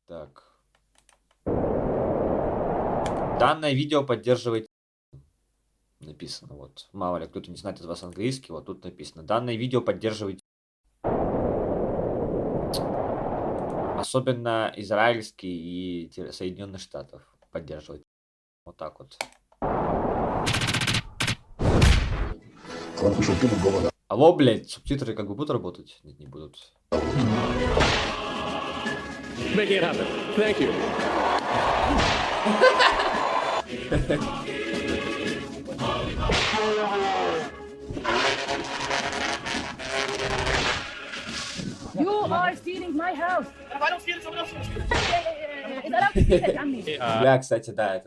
Так. Данное видео поддерживает... Написано вот. Мало ли, кто-то не знает из вас английский, вот тут написано. Данное видео поддерживает... Особенно израильский и Соединенных Штатов поддерживает. Вот так вот. Алло, блядь, субтитры как бы будут работать? Нет, не будут. Make it happen. Thank you. You are stealing my house. If I don't steal it, someone else will steal it. Is that okay? Бля, кстати, да,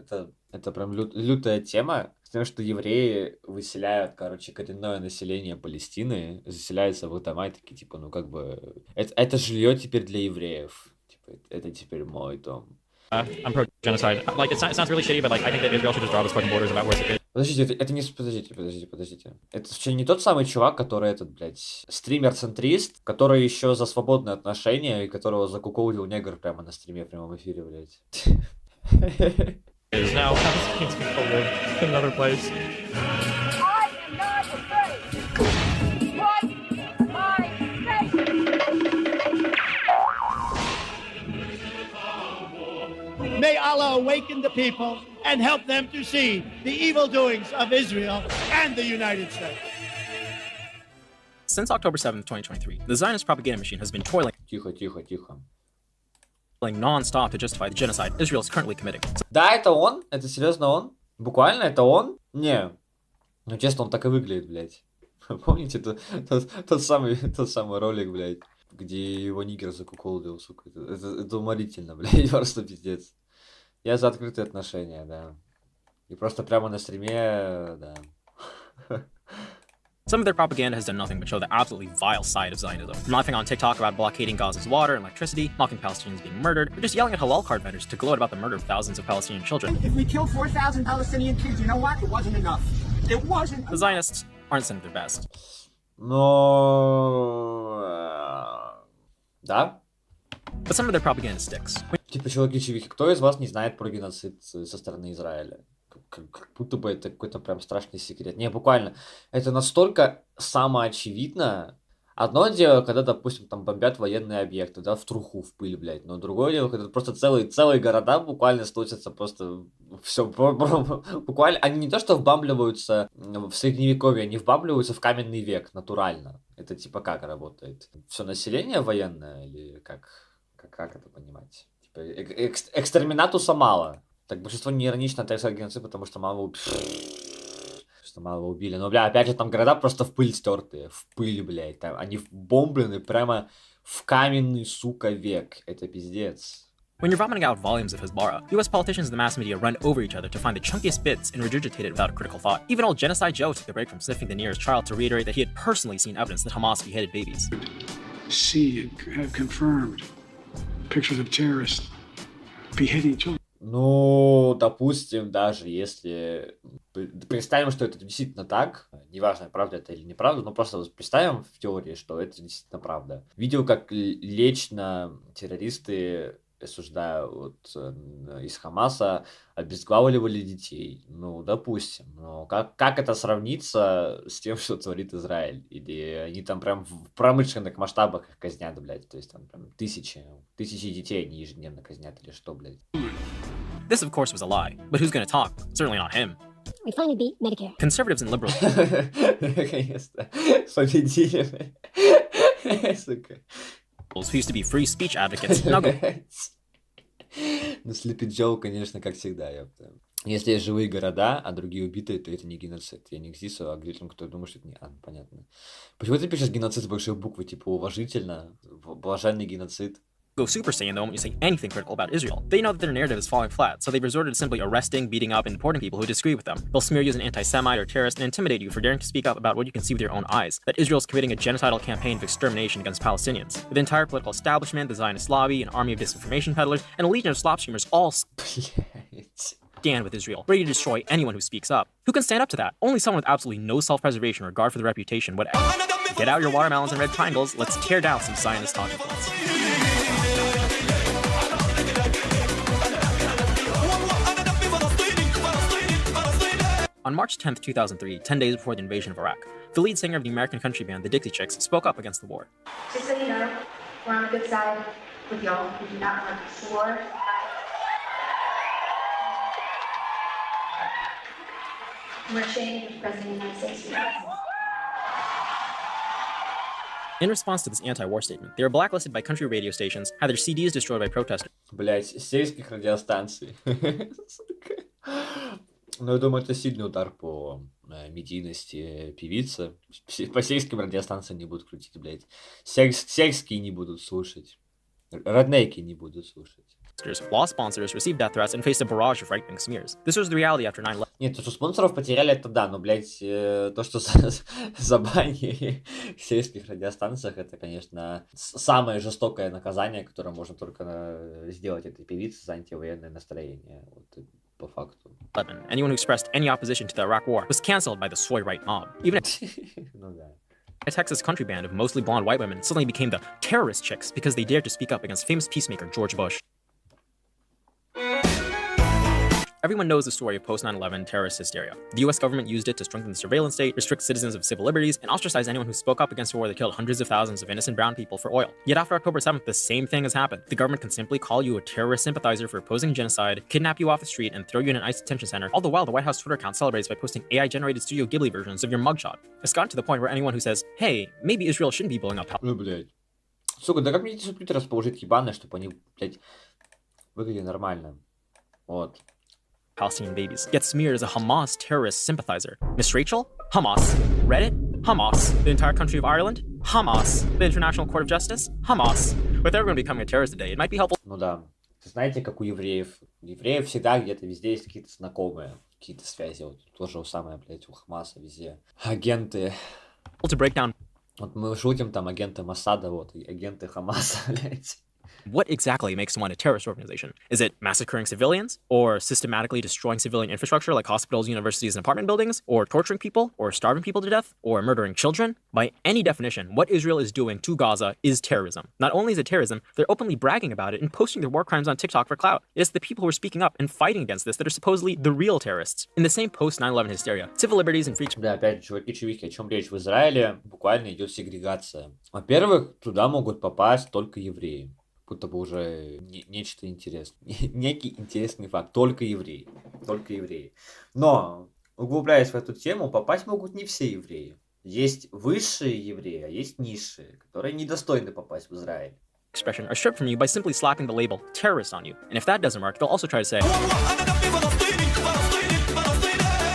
это прям лютая тема. С тем, что евреи выселяют, короче, коренное население Палестины, заселяются в дома и такие, типа, ну как бы... Это жилье теперь для евреев. Типа, это теперь мой дом. I'm pro-genocide. Like, it sounds really shitty, but like, I think that Israel should just draw its fucking borders about where it's at. Подождите, это не... Подождите. Это вообще не тот самый чувак, который этот, блядь, стример-центрист, который еще за свободные отношения, и которого закуколил негр прямо на стриме, в прямом эфире, блядь. Is now Palestinians can go live in another place. I am not afraid. Wipe my face. May Allah awaken the people and help them to see the evil doings of Israel and the United States. Since October 7th, 2023, the Zionist propaganda machine has been toiling Тихо. non-stop to justify the genocide Israel is currently committing. Да, это он? Это серьезно он? Буквально это он? Не. Ну, честно, он так и выглядит, блядь. Помните тот самый ролик, блядь, где его нигер закуколдил, сука? Это уморительно, блядь, просто пиздец. Я за открытые отношения, да. И просто прямо на стриме, да. Some of their propaganda has done nothing but show the absolutely vile side of Zionism. From laughing on TikTok about blockading Gaza's water and electricity, mocking Palestinians being murdered, or just yelling at halal card vendors to gloat about the murder of thousands of Palestinian children. If we killed 4,000 Palestinian kids, you know what? It wasn't enough. It wasn't The Zionists aren't sending their best. Но... Да? But some of their propaganda sticks. Типа, чуваки, кто из вас не знает про геноцид со стороны Израиля? Как будто бы это какой-то прям страшный секрет. Не, буквально. Это настолько самоочевидно. Одно дело, когда, допустим, там бомбят военные объекты, да, в труху, в пыль, блядь. Но другое дело, когда просто целые города буквально сносятся просто все. Буквально. Они не то, что вбамбливаются в средневековье, они вбамбливаются в каменный век натурально. Это типа как работает? Все население военное или как это понимать? Типа экстерминатуса мало. Так большинство не иронично отрицает геноцид, потому что мало убили. Но, бля, опять же, там города просто в пыль стертые. В пыль, блядь. Там, они бомблены прямо в каменный, сука, век. Это пиздец. When you're vomiting out volumes of Hezbollah, US politicians and the mass media run over each other to find the chunkiest bits and regurgitate it without a critical thought. Even old Genocide Joe took a break from sniffing the nearest child to reiterate that he had personally seen evidence that Hamas beheaded babies. See and have confirmed pictures of terrorists beheading children. Ну, допустим, даже если... Представим, что это действительно так. Неважно, правда это или неправда, но просто представим в теории, что это действительно правда. Видел, как лично террористы, осуждаю, из Хамаса, обезглавливали детей. Ну, допустим. Но как это сравнится с тем, что творит Израиль? Или они там прям в промышленных масштабах их казнят, блядь? То есть там прям тысячи детей они ежедневно казнят или что, блядь? This, of course, was a lie. But who's gonna talk? Certainly not him. We finally beat Medicare. Conservatives and liberals Наконец-то победили. Сука. who used to be free speech advocates now go Ну, Sleepy Joe, конечно, как всегда, ёпта. Если есть живые города, а другие убитые, то это не геноцид. Я не к Зису, а к людям, кто думает, что это не... понятно. Почему ты пишешь геноцид с большой буквы, типа уважительно, блаженный геноцид? go Super Saiyan the moment you say anything critical about Israel. They know that their narrative is falling flat, so they've resorted to simply arresting, beating up, and deporting people who disagree with them. They'll smear you as an anti-Semite or terrorist and intimidate you for daring to speak up about what you can see with your own eyes, that Israel is committing a genocidal campaign of extermination against Palestinians. The entire political establishment, the Zionist lobby, an army of disinformation peddlers, and a legion of slop streamers all stand with Israel, ready to destroy anyone who speaks up. Who can stand up to that? Only someone with absolutely no self-preservation or regard for the reputation, whatever. Get out your watermelons and red triangles, let's tear down some Zionist talking points. March 10th, 2003, 10 days before the invasion of Iraq, the lead singer of the American country band The Dixie Chicks spoke up against the war. Just so you know, we're on the good side with y'all. We do not want this war. We're ashamed of the President of the United States. In response to this anti-war statement, they were blacklisted by country radio stations, had their CDs destroyed by protesters, Блять, сельских радиостанций. Сука. Ну, я думаю, это сильный удар по медийности певицы. По сельским радиостанциям не будут крутить, блять. Сельские не будут слушать. Роднейки не будут слушать. lost sponsors, received death threats, and faced a barrage of right-wing smears. This was the reality after 9/11. Нет, то, что спонсоров потеряли, это да, но, блядь, то, что забанили в сельских радиостанциях, это, конечно, самое жестокое наказание, которое можно только сделать этой певице за антивоенное настроение. Вот, по факту. Anyone who expressed any opposition to the Iraq War was cancelled by the soy right mob. Even Ну да. a Texas country band of mostly blonde white women suddenly became the terrorist chicks because they dared to speak up against famous peacemaker George Bush. Everyone knows the story of post-9/11 terrorist hysteria. The US government used it to strengthen the surveillance state, restrict citizens of civil liberties, and ostracize anyone who spoke up against a war that killed hundreds of thousands of innocent brown people for oil. Yet after October 7th, the same thing has happened. The government can simply call you a terrorist sympathizer for opposing genocide, kidnap you off the street, and throw you in an ICE detention center. All the while, the White House Twitter account celebrates by posting AI-generated Studio Ghibli versions of your mugshot. It's gotten to the point where anyone who says, hey, maybe Israel shouldn't be blowing up Ну, блядь. Сука, да как мне эти субтитры расположить ебаные, чтобы они, блядь, выглядели нормально. Вот. Palestinian babies, gets smeared as a Hamas terrorist sympathizer. Miss Rachel? Hamas. Reddit? Hamas. The entire country of Ireland? Hamas. The International Court of Justice? Hamas. With everyone becoming a terrorist today, it might be helpful Ну да. Знаете, как у евреев. У евреев всегда где-то везде есть какие-то знакомые, какие-то связи. Вот тоже самое, блядь, у Хамаса везде. Агенты. to break down Вот мы шутим там агенты Моссада, вот, и агенты Хамаса, блядь. what exactly makes someone a terrorist organization. Is it massacring civilians? Or systematically destroying civilian infrastructure like hospitals, universities, and apartment buildings? Or torturing people? Or starving people to death? Or murdering children? By any definition, what Israel is doing to Gaza is terrorism. Not only is it terrorism, they're openly bragging about it and posting their war crimes on TikTok for clout. It's the people who are speaking up and fighting against this that are supposedly the real terrorists. In the same post-9/11 hysteria, civil liberties and free Да, опять же, чуваки, о чем речь? В Израиле буквально идет сегрегация. Во-первых, туда могут попасть только евреи. Будто бы уже нечто интересное. Некий интересный факт. Только евреи. Только евреи. Но, углубляясь в эту тему, попасть могут не все евреи. Есть высшие евреи, а есть низшие, которые недостойны попасть в Израиль. expression are stripped from you by simply slapping the label terrorist on you. And if that doesn't work, they'll also try to say,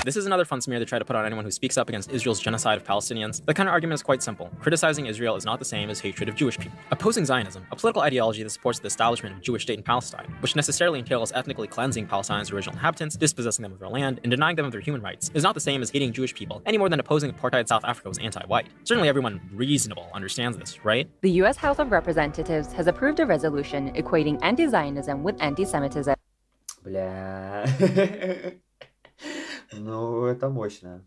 this is another fun smear they try to put on anyone who speaks up against Israel's genocide of Palestinians. The kind of argument is quite simple. Criticizing Israel is not the same as hatred of Jewish people. Opposing Zionism, a political ideology that supports the establishment of a Jewish state in Palestine, which necessarily entails ethnically cleansing Palestine's original inhabitants, dispossessing them of their land, and denying them of their human rights, is not the same as hating Jewish people, any more than opposing apartheid South Africa was anti-white. Certainly everyone reasonable understands this, right? The U.S. House of Representatives has approved a resolution equating anti-Zionism with anti-Semitism. Бля. Ну, это мощно.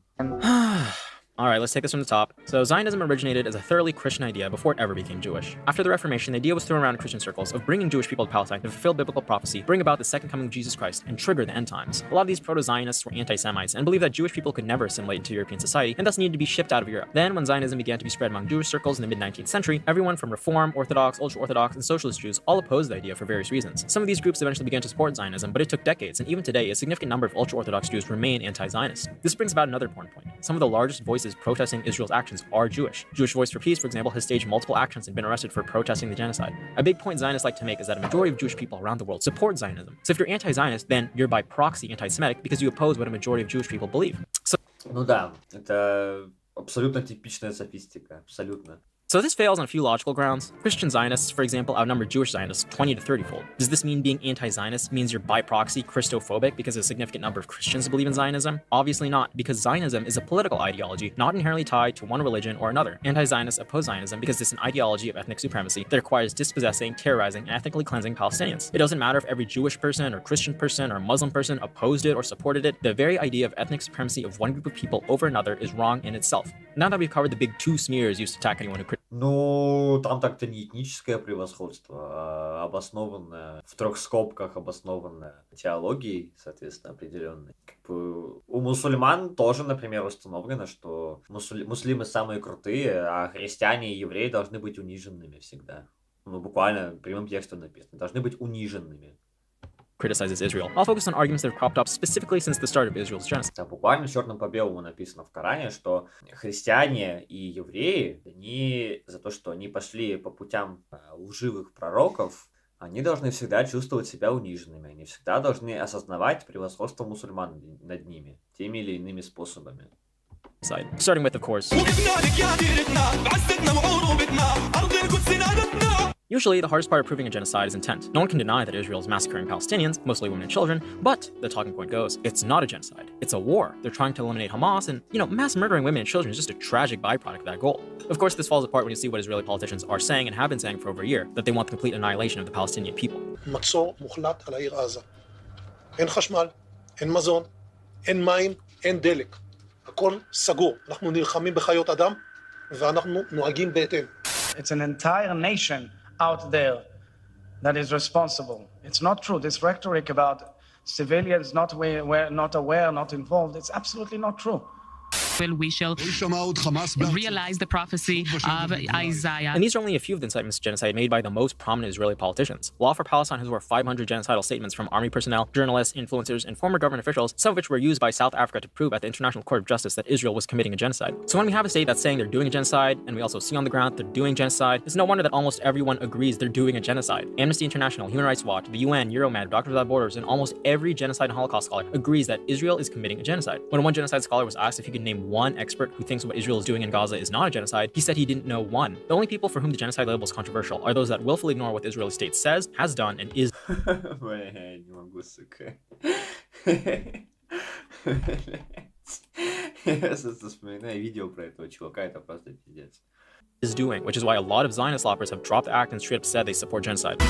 Alright, let's take this from the top. So, Zionism originated as a thoroughly Christian idea before it ever became Jewish. After the Reformation, the idea was thrown around in Christian circles of bringing Jewish people to Palestine to fulfill biblical prophecy, bring about the second coming of Jesus Christ, and trigger the end times. A lot of these proto-Zionists were anti-Semites and believed that Jewish people could never assimilate into European society and thus needed to be shipped out of Europe. Then, when Zionism began to be spread among Jewish circles in the mid-19th century, everyone from Reform, Orthodox, Ultra-Orthodox, and Socialist Jews all opposed the idea for various reasons. Some of these groups eventually began to support Zionism, but it took decades, and even today, a significant number of Ultra-Orthodox Jews remain anti-Zionist. This brings about another important point. Some of the largest voices protesting Israel's actions are Jewish. Jewish Voice for Peace, for example, has staged multiple actions and been arrested for protesting the genocide. A big point Zionists like to make is that a majority of Jewish people around the world support Zionism. So if you're anti-Zionist, then you're by proxy anti-Semitic because you oppose what a majority of Jewish people believe. Ну да, это абсолютно типичная софистика. Абсолютно. So this fails on a few logical grounds. Christian Zionists, for example, outnumber Jewish Zionists 20 to 30-fold. Does this mean being anti-Zionist means you're by proxy Christophobic because a significant number of Christians believe in Zionism? Obviously not, because Zionism is a political ideology not inherently tied to one religion or another. Anti-Zionists oppose Zionism because it's an ideology of ethnic supremacy that requires dispossessing, terrorizing, and ethnically cleansing Palestinians. It doesn't matter if every Jewish person or Christian person or Muslim person opposed it or supported it. The very idea of ethnic supremacy of one group of people over another is wrong in itself. Now that we've covered the big two smears used to attack anyone who Ну, там так-то не этническое превосходство, а обоснованное, в трех скобках обоснованное теологией, соответственно, определенной. Как бы у мусульман тоже, например, установлено, что муслимы самые крутые, а христиане и евреи должны быть униженными всегда. Ну, буквально прямым текстом написано. Должны быть униженными. Criticizes Israel. I'll focus on arguments that have cropped up specifically since the start of Israel's genocide. А буквально черным по белому написано в Коране, что христиане и евреи, они за то, что они пошли по путям лживых пророков, они должны всегда чувствовать себя униженными. Они всегда должны осознавать превосходство мусульман над ними теми или иными способами. Starting with, of course, usually, the hardest part of proving a genocide is intent. No one can deny that Israel is massacring Palestinians, mostly women and children, but the talking point goes, it's not a genocide. It's a war. They're trying to eliminate Hamas, and, mass murdering women and children is just a tragic byproduct of that goal. Of course, this falls apart when you see what Israeli politicians are saying and have been saying for over a year, that they want the complete annihilation of the Palestinian people. מצור מוחלט על העיר עזה. אין חשמל, אין מזון, אין מים, אין דלק. הכל סגור. אנחנו נלחמים בחיות אדם, ואנחנו נוהגים בהתאם. It's an entire nation out there that is responsible. It's not true. This rhetoric about civilians not aware, not involved, it's absolutely not true. We shall realize the prophecy of Isaiah. And these are only a few of the incitements to genocide made by the most prominent Israeli politicians. Law for Palestine has over 500 genocidal statements from army personnel, journalists, influencers, and former government officials, some of which were used by South Africa to prove at the International Court of Justice that Israel was committing a genocide. So when we have a state that's saying they're doing a genocide, and we also see on the ground they're doing genocide, it's no wonder that almost everyone agrees they're doing a genocide. Amnesty International, Human Rights Watch, the UN, Euromed, Doctors Without Borders, and almost every genocide and Holocaust scholar agrees that Israel is committing a genocide. When one genocide scholar was asked if he could name one expert who thinks what Israel is doing in Gaza is not a genocide, he said he didn't know one. The only people for whom the genocide label is controversial are those that willfully ignore what the Israeli state says, has done, and is. Бля, я не могу, сука. Я вспоминаю видео про этого чувака, это просто пиздец. Is doing, which is why a lot of Zionist loppers have dropped the act and straight up said they support genocide.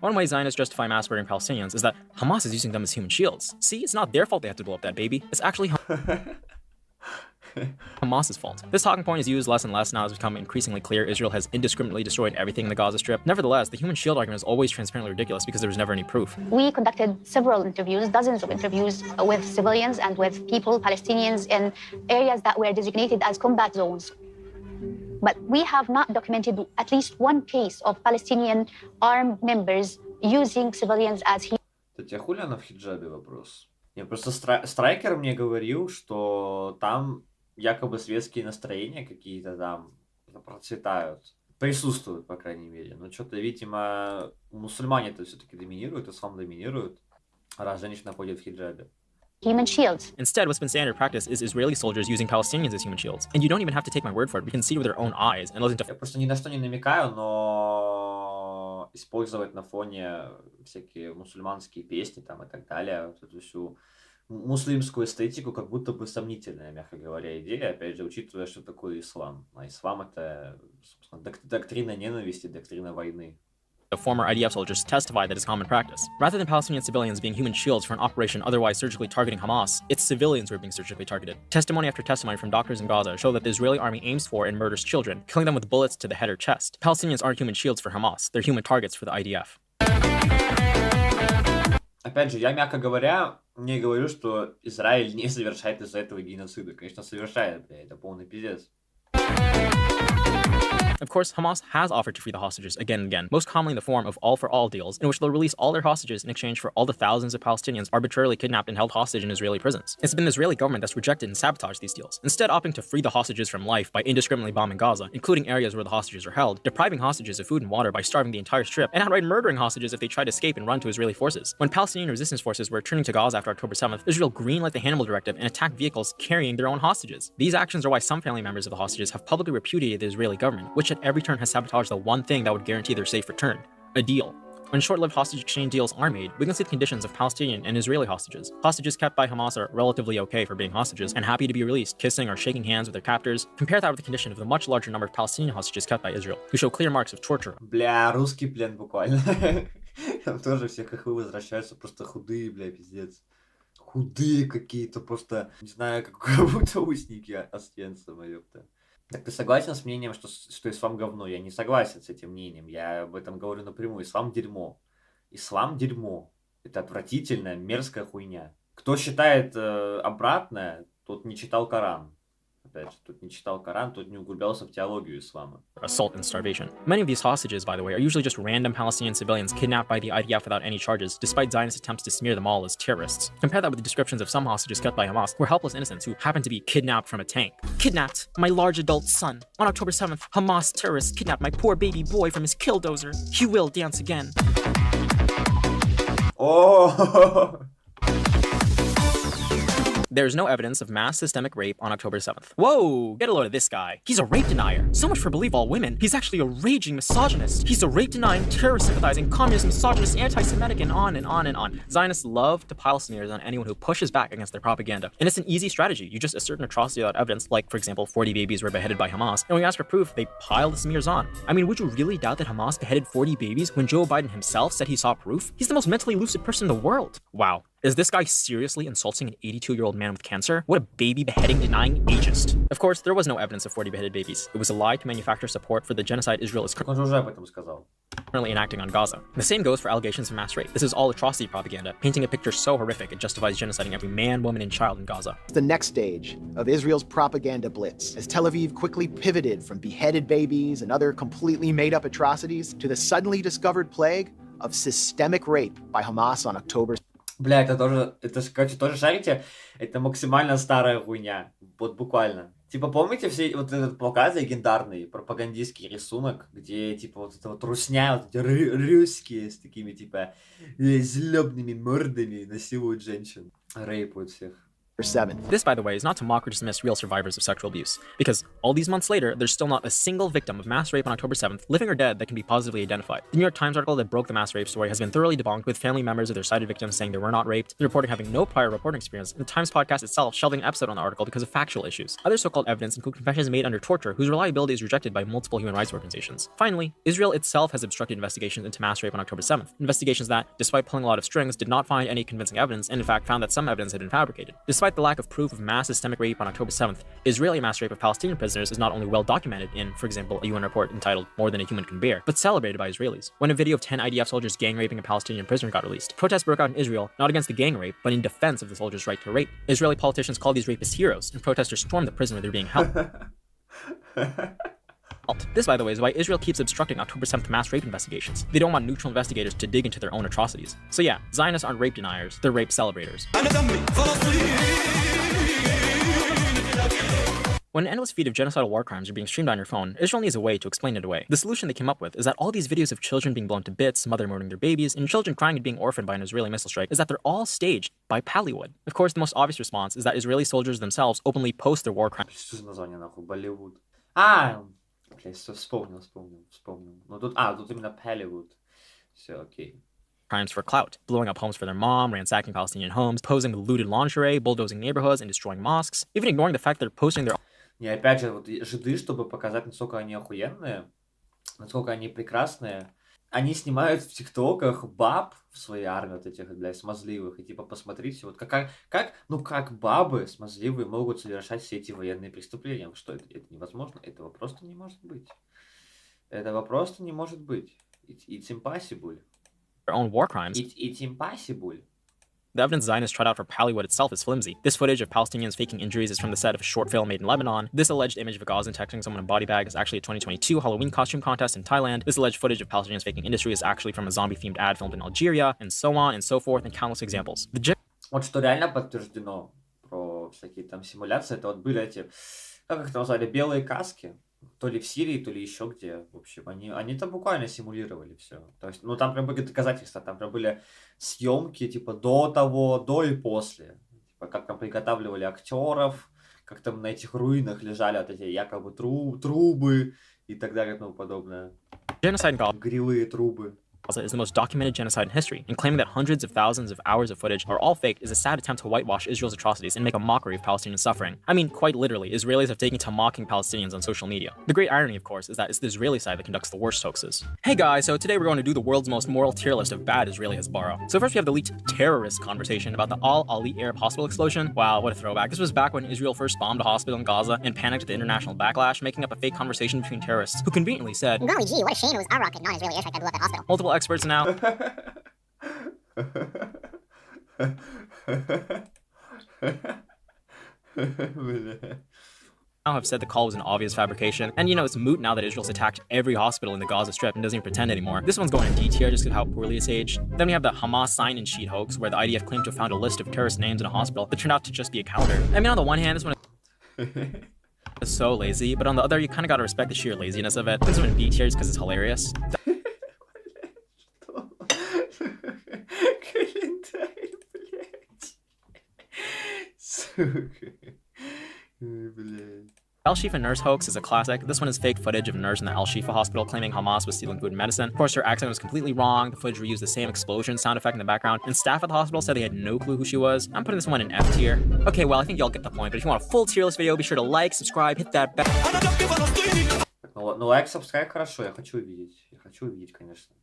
One way Zionists justify mass murdering Palestinians is that Hamas is using them as human shields. See, it's not their fault they have to blow up that baby. It's actually Hamas's fault. This talking point is used less and less now as it's become increasingly clear Israel has indiscriminately destroyed everything in the Gaza Strip. Nevertheless, the human shield argument is always transparently ridiculous because there was never any proof. We conducted several interviews, dozens of interviews with civilians and with people, Palestinians, in areas that were designated as combat zones. But we have not documented at least one case of Palestinian armed members using civilians as heroes. Кстати, а хули она в хиджабе вопрос? Не, просто Страйкер мне говорил, что там якобы светские настроения какие-то там процветают. Присутствуют, по крайней мере. Но что-то, видимо, мусульмане-то все-таки доминируют, ислам доминирует, раз женщина ходит в хиджабе. Human shields. Instead, what's been standard practice is Israeli soldiers using Palestinians as human shields. And you don't even have to take my word for it. We can see it with our own eyes and listen to... Я просто ни на что не намекаю, но использовать на фоне всякие мусульманские песни там и так далее, вот эту всю муслимскую эстетику, как будто бы сомнительная, мягко говоря, идея, опять же, учитывая, что такое ислам. А ислам — это, собственно, доктрина ненависти, доктрина войны. Former IDF soldiers testified that it's common practice. Rather than Palestinian civilians being human shields for an operation otherwise surgically targeting Hamas, it's civilians who are being surgically targeted. Testimony after testimony from doctors in Gaza show that the Israeli army aims for and murders children, killing them with bullets to the head or chest. Palestinians aren't human shields for Hamas, they're human targets for the IDF. Опять же, я, мягко говоря, не говорю, что Израиль не совершает из-за этого геноцида. Конечно, совершает, бля, это полный пиздец. Of course, Hamas has offered to free the hostages again and again, most commonly in the form of all-for-all deals, in which they'll release all their hostages in exchange for all the thousands of Palestinians arbitrarily kidnapped and held hostage in Israeli prisons. It's been the Israeli government that's rejected and sabotaged these deals, instead opting to free the hostages from life by indiscriminately bombing Gaza, including areas where the hostages are held, depriving hostages of food and water by starving the entire strip, and outright murdering hostages if they tried to escape and run to Israeli forces. When Palestinian resistance forces were returning to Gaza after October 7th, Israel greenlit the Hannibal Directive and attacked vehicles carrying their own hostages. These actions are why some family members of the hostages have publicly repudiated the Israeli government, which at every turn has sabotaged the one thing that would guarantee their safe return: a deal. When short-lived hostage exchange deals are made, we can see the conditions of Palestinian and Israeli hostages. Hostages kept by Hamas are relatively okay for being hostages and happy to be released, kissing or shaking hands with their captors. Compare that with the condition of the much larger number of Palestinian hostages kept by Israel, who show clear marks of torture. Бля, русский плен буквально. Там тоже все хохлы возвращаются, просто худые, бля, пиздец. Худые какие-то, просто, не знаю, как будто усники Остенцева, ёпта. Так ты согласен с мнением, что ислам говно? Я не согласен с этим мнением. Я об этом говорю напрямую. Ислам дерьмо. Ислам дерьмо. Это отвратительная, мерзкая хуйня. Кто считает обратное, тот не читал Коран. Опять же, тот не читал Коран, тот не углублялся в теологию ислама. Assault and starvation. Many of these hostages, by the way, are usually just random Palestinian civilians kidnapped by the IDF without any charges, despite Zionist attempts to smear them all as terrorists. Compare that with the descriptions of some hostages kept by Hamas, who are helpless innocents who happen to be kidnapped from a tank. Kidnapped my large adult son. On October 7th, Hamas terrorists kidnapped my poor baby boy from his killdozer. He will dance again. Oh! There's no evidence of mass systemic rape on October 7th. Whoa, get a load of this guy. He's a rape denier. So much for believe all women. He's actually a raging misogynist. He's a rape denying, terrorist sympathizing, communist, misogynist, anti-Semitic, and on and on and on. Zionists love to pile smears on anyone who pushes back against their propaganda. And it's an easy strategy. You just assert an atrocity without evidence, like, for example, 40 babies were beheaded by Hamas. And when you ask for proof, they pile the smears on. I mean, would you really doubt that Hamas beheaded 40 babies when Joe Biden himself said he saw proof? He's the most mentally lucid person in the world. Wow. Is this guy seriously insulting an 82-year-old man with cancer? What a baby beheading denying ageist. Of course, there was no evidence of 40 beheaded babies. It was a lie to manufacture support for the genocide Israel is currently enacting on Gaza. The same goes for allegations of mass rape. This is all atrocity propaganda, painting a picture so horrific it justifies genociding every man, woman, and child in Gaza. The next stage of Israel's propaganda blitz, as Tel Aviv quickly pivoted from beheaded babies and other completely made-up atrocities to the suddenly discovered plague of systemic rape by Hamas on October. Бля, короче, тоже шарите, это максимально старая хуйня, вот буквально. Типа, помните все вот этот плакат легендарный, пропагандистский рисунок, где, типа, вот эта вот русня, вот эти русские с такими, типа, злобными мордами насилуют женщин, рейпуют всех. 7th. This, by the way, is not to mock or dismiss real survivors of sexual abuse, because all these months later, there's still not a single victim of mass rape on October 7th, living or dead, that can be positively identified. The New York Times article that broke the mass rape story has been thoroughly debunked, with family members of their cited victims saying they were not raped, the reporting having no prior reporting experience, and the Times podcast itself shelving an episode on the article because of factual issues. Other so-called evidence include confessions made under torture, whose reliability is rejected by multiple human rights organizations. Finally, Israel itself has obstructed investigations into mass rape on October 7th, investigations that, despite pulling a lot of strings, did not find any convincing evidence, and in fact found that some evidence had been fabricated. Despite the lack of proof of mass systemic rape on October 7th, Israeli mass rape of Palestinian prisoners is not only well documented in, for example, a UN report entitled More Than a Human Can Bear, but celebrated by Israelis. When a video of 10 IDF soldiers gang raping a Palestinian prisoner got released, protests broke out in Israel, not against the gang rape, but in defense of the soldiers' right to rape. Israeli politicians call these rapists heroes, and protesters storm the prison where they're being held. This, by the way, is why Israel keeps obstructing October 7th mass rape investigations. They don't want neutral investigators to dig into their own atrocities. So yeah, Zionists aren't rape deniers, they're rape celebrators. When an endless feed of genocidal war crimes are being streamed on your phone, Israel needs a way to explain it away. The solution they came up with is that all these videos of children being blown to bits, mother murdering their babies, and children crying and being orphaned by an Israeli missile strike is that they're all staged by Pallywood. Of course, the most obvious response is that Israeli soldiers themselves openly post their war crimes. Что за название, нахуй? Болливуд. А, блядь, вспомнил. Ну тут именно Pallywood. Все, окей. Crimes for clout, blowing up homes for their mom, ransacking Palestinian homes, posing with looted lingerie, bulldozing neighborhoods, and destroying mosques, even ignoring the fact that they're posting their И опять же, вот жиды, чтобы показать, насколько они охуенные, насколько они прекрасные, они снимают в тиктоках баб в своей армии вот этих, блядь, смазливых, и типа, посмотрите, вот как бабы смазливые могут совершать все эти военные преступления. Что это невозможно? Этого просто не может быть. Этого просто не может быть. It's impossible. Their own war crimes. It's impossible. The evidence Zionists tried out for Pallywood itself is flimsy. This footage of Palestinians faking injuries is from the set of a short film made in Lebanon. This alleged image of a Gazan texting someone in a body bag is actually a 2022 Halloween costume contest in Thailand. This alleged footage of Palestinians faking industry is actually from a zombie-themed ad filmed in Algeria, and so on and so forth, and countless examples. Вот что реально подтверждено про всякие там симуляции, это вот были эти, как их назвали, белые каски. То ли в Сирии, то ли еще где. В общем, они там буквально симулировали все. То есть, ну там прям были доказательства, там прям были съемки, типа, до и после. Типа, как там приготавливали актеров, как там на этих руинах лежали вот эти якобы трубы и так далее и тому подобное. Genocide in Gaza. Грилые трубы. Gaza is the most documented genocide in history, and claiming that hundreds of thousands of hours of footage are all fake is a sad attempt to whitewash Israel's atrocities and make a mockery of Palestinian suffering. I mean, quite literally, Israelis have taken to mocking Palestinians on social media. The great irony, of course, is that it's the Israeli side that conducts the worst hoaxes. Hey guys, so today we're going to do the world's most moral tier list of bad Israeli Hezbollah. So first we have the leaked terrorist conversation about the Al-Ali Arab hospital explosion. Wow, what a throwback. This was back when Israel first bombed a hospital in Gaza and panicked at the international backlash, making up a fake conversation between terrorists who conveniently said, Golly gee, what a shame it was our rocket, non-Israeli airstrike that blew up that hospital. multiple experts now have said the call was an obvious fabrication. And you know, it's moot now that Israel's attacked every hospital in the Gaza Strip and doesn't even pretend anymore. This one's going in D tier just because of how poorly it's aged. Then we have the Hamas sign-in sheet hoax, where the IDF claimed to have found a list of terrorist names in a hospital that turned out to just be a calendar. I mean, on the one hand, this one is so lazy, but on the other, you kind of gotta respect the sheer laziness of it. This one in B tier because it's hilarious. Al-Shifa nurse hoax is a classic. This one is fake footage of a nurse in the Al-Shifa hospital claiming Hamas was stealing food and medicine. Of course, her accent was completely wrong. The footage reused the same explosion sound effect in the background, and staff at the hospital said they had no clue who she was. I'm putting this one in F tier. Okay, well, I think y'all get the point, but if you want a full tier list video, be sure to like, subscribe, hit that bell. Ну, лайк, сабскрайб хорошо, я хочу увидеть, конечно.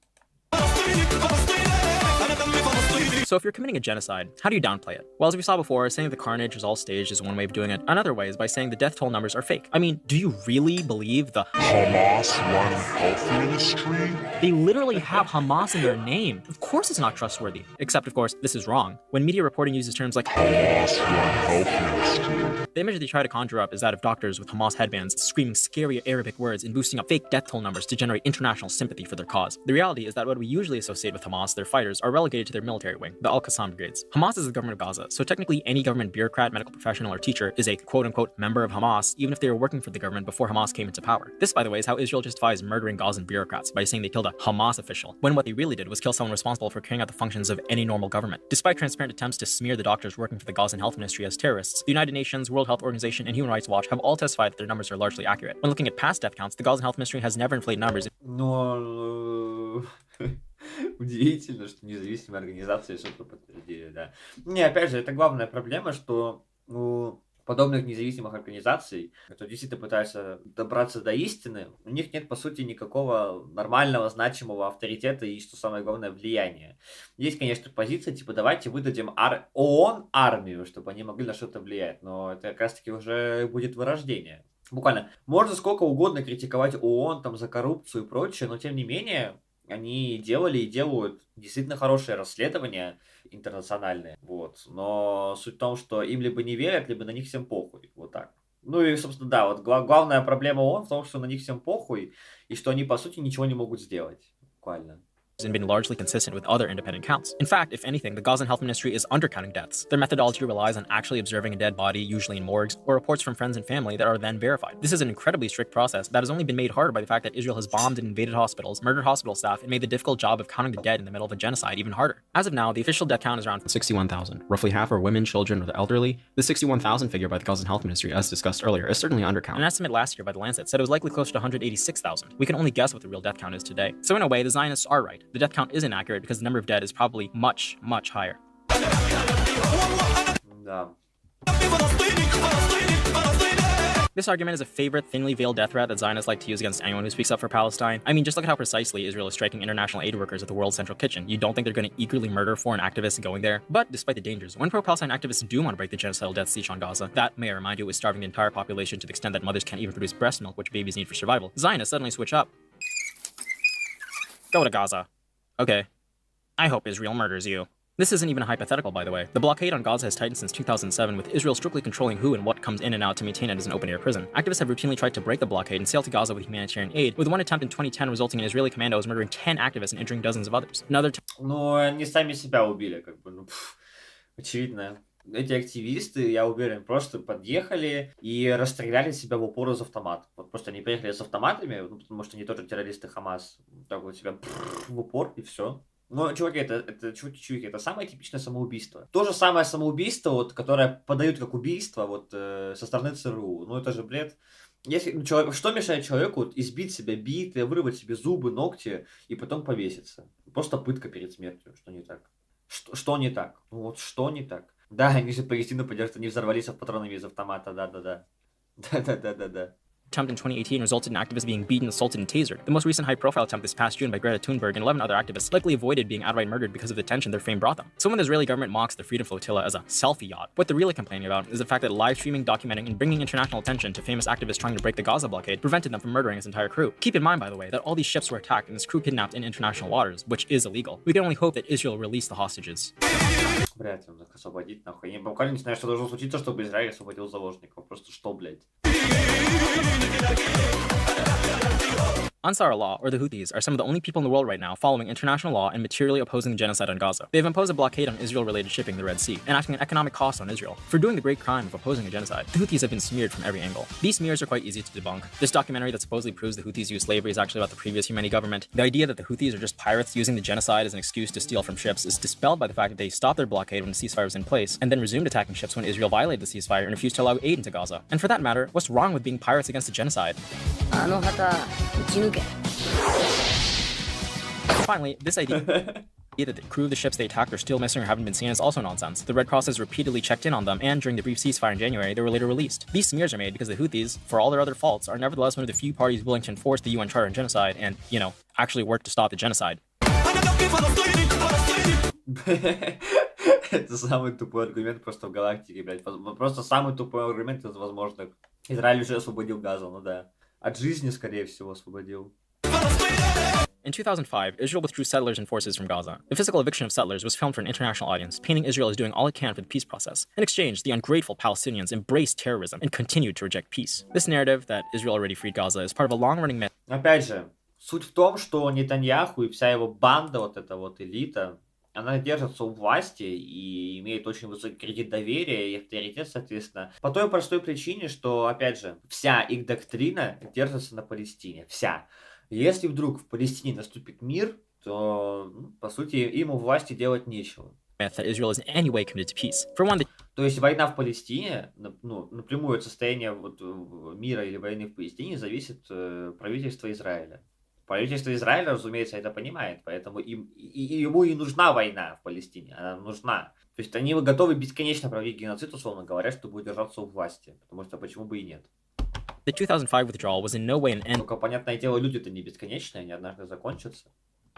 So if you're committing a genocide, how do you downplay it? Well, as we saw before, saying the carnage was all staged is one way of doing it. Another way is by saying the death toll numbers are fake. I mean, do you really believe the Hamas-run health ministry? They literally have Hamas in their name. Of course it's not trustworthy. Except, of course, this is wrong. When media reporting uses terms like Hamas-run health ministry, the image they try to conjure up is that of doctors with Hamas headbands screaming scary Arabic words and boosting up fake death toll numbers to generate international sympathy for their cause. The reality is that what we usually associate with Hamas, their fighters, are relegated to their military wing, the Al-Qassam brigades. Hamas is the government of Gaza, so technically any government bureaucrat, medical professional, or teacher is a quote-unquote member of Hamas, even if they were working for the government before Hamas came into power. This, by the way, is how Israel justifies murdering Gazan bureaucrats by saying they killed a Hamas official, when what they really did was kill someone responsible for carrying out the functions of any normal government. Despite transparent attempts to smear the doctors working for the Gazan Health Ministry as terrorists, the United Nations, World Health Organization, and Human Rights Watch have all testified that their numbers are largely accurate. When looking at past death counts, the Gazan Health Ministry has never inflated numbers. Но удивительно, что независимые организации что-то подтвердили, да. Не, опять же, это главная проблема, что у подобных независимых организаций, которые действительно пытаются добраться до истины, у них нет, по сути, никакого нормального, значимого авторитета и, что самое главное, влияния. Есть, конечно, позиция, типа, давайте выдадим ООН армию, чтобы они могли на что-то влиять, но это как раз-таки уже будет вырождение. Буквально. Можно сколько угодно критиковать ООН там за коррупцию и прочее, но тем не менее они делали и делают действительно хорошие расследования интернациональные, вот. Но суть в том, что им либо не верят, либо на них всем похуй, вот так. Ну и, собственно, да, вот главная проблема ООН в том, что на них всем похуй, и что они, по сути, ничего не могут сделать, буквально. And been largely consistent with other independent counts. In fact, if anything, the Gazan Health Ministry is undercounting deaths. Their methodology relies on actually observing a dead body, usually in morgues, or reports from friends and family that are then verified. This is an incredibly strict process that has only been made harder by the fact that Israel has bombed and invaded hospitals, murdered hospital staff, and made the difficult job of counting the dead in the middle of a genocide even harder. As of now, the official death count is around 61,000. Roughly half are women, children, or the elderly. The 61,000 figure by the Gazan Health Ministry, as discussed earlier, is certainly undercount. An estimate last year by The Lancet said it was likely closer to 186,000. We can only guess what the real death count is today. So in a way, the Zionists are right. The death count is inaccurate because the number of dead is probably much, much higher. Да. This argument is a favorite thinly veiled death threat that Zionists like to use against anyone who speaks up for Palestine. I mean, just look at how precisely Israel is striking international aid workers at the World Central Kitchen. You don't think they're going to eagerly murder foreign activists going there? But despite the dangers, when pro-Palestine activists do want to break the genocidal death siege on Gaza, that, may I remind you, is starving the entire population to the extent that mothers can't even produce breast milk, which babies need for survival. Zionists suddenly switch up. Go to Gaza. Okay. I hope Israel murders you. This isn't even a hypothetical, by the way. The blockade on Gaza has tightened since 2007, with Israel strictly controlling who and what comes in and out to maintain it as an open-air prison. Activists have routinely tried to break the blockade and sail to Gaza with humanitarian aid, with one attempt in 2010 resulting in Israeli commandos murdering 10 activists and injuring dozens of others. Another Ну, они сами себя убили, как бы, ну, очевидно. Эти активисты, я уверен, просто подъехали и расстреляли себя в упор из автомата. Вот просто они приехали с автоматами, ну, потому что они тоже террористы Хамас, так вот себя в упор и все. Но, чуваки, чуваки, это самое типичное самоубийство. То же самое самоубийство, вот, которое подают как убийство вот, со стороны ЦРУ. Ну, это же бред. Если, что мешает человеку вот избить себя битой, вырвать себе зубы, ногти и потом повеситься? Просто пытка перед смертью. Что не так? Что не так? Ну вот что не так? Да, они же Палестину поддержат, они взорвались патронами из автомата, да-да-да. Да-да-да-да-да. Attempt in 2018 resulted in activists being beaten, assaulted, and tasered. The most recent high-profile attempt this past June by Greta Thunberg and 11 other activists likely avoided being outright murdered because of the attention their fame brought them. So when the Israeli government mocks the Freedom Flotilla as a selfie yacht, what they're really complaining about is the fact that live streaming, documenting, and bringing international attention to famous activists trying to break the Gaza blockade prevented them from murdering its entire crew. Keep in mind, by the way, that all these ships were attacked and this crew kidnapped in international waters, which is illegal. We can only hope that Israel release the hostages. Вряд ли он их освободит, нахуй. Я буквально не знаю, что должно случиться, чтобы Израиль освободил заложников. Просто что, блядь? Ansar Allah, or the Houthis, are some of the only people in the world right now following international law and materially opposing the genocide on Gaza. They've imposed a blockade on Israel-related shipping in the Red Sea, enacting an economic cost on Israel. For doing the great crime of opposing a genocide, the Houthis have been smeared from every angle. These smears are quite easy to debunk. This documentary that supposedly proves the Houthis used slavery is actually about the previous Yemeni government. The idea that the Houthis are just pirates using the genocide as an excuse to steal from ships is dispelled by the fact that they stopped their blockade when the ceasefire was in place, and then resumed attacking ships when Israel violated the ceasefire and refused to allow aid into Gaza. And for that matter, what's wrong with being pirates against a genocide? Finally, this idea that the crew of the ships they attacked are still missing or haven't been seen is also nonsense. The Red Cross has repeatedly checked in on them, and during the brief ceasefire in January, they were later released. These smears are made because the Houthis, for all their other faults, are nevertheless one of the few parties willing to enforce the UN Charter on genocide and, you know, actually work to stop the genocide. Это самый тупой аргумент просто в галактике, блядь. Просто самый тупой аргумент из возможных. Израиль уже освободил Газу, ну да. От жизни, скорее всего, освободил. In 2005, Israel withdrew settlers and forces from Gaza. The physical eviction of settlers was filmed for an international audience, painting Israel as doing all it can for the peace process. In exchange, the ungrateful Palestinians embraced terrorism and continued to reject peace. This narrative that Israel already freed Gaza is part of a long-running myth. Опять же, суть в том, что Нетаньяху и вся его банда, вот эта вот элита, она держится у власти и имеет очень высокий кредит доверия и авторитет, соответственно, по той простой причине, что, опять же, вся их доктрина держится на Палестине. Вся. Если вдруг в Палестине наступит мир, то, по сути, им у власти делать нечего. That Israel is in any way committed to peace. For one, То есть война в Палестине, ну, напрямую от состояния вот мира или войны в Палестине зависит правительство Израиля. Правительство Израиля, разумеется, это понимает, поэтому ему и нужна война в Палестине, она нужна. То есть они готовы бесконечно проводить геноцид, условно говоря, чтобы удержаться у власти, потому что почему бы и нет. The 2005 withdrawal was in no way an end Только, понятное дело, люди-то не бесконечные, они однажды закончатся.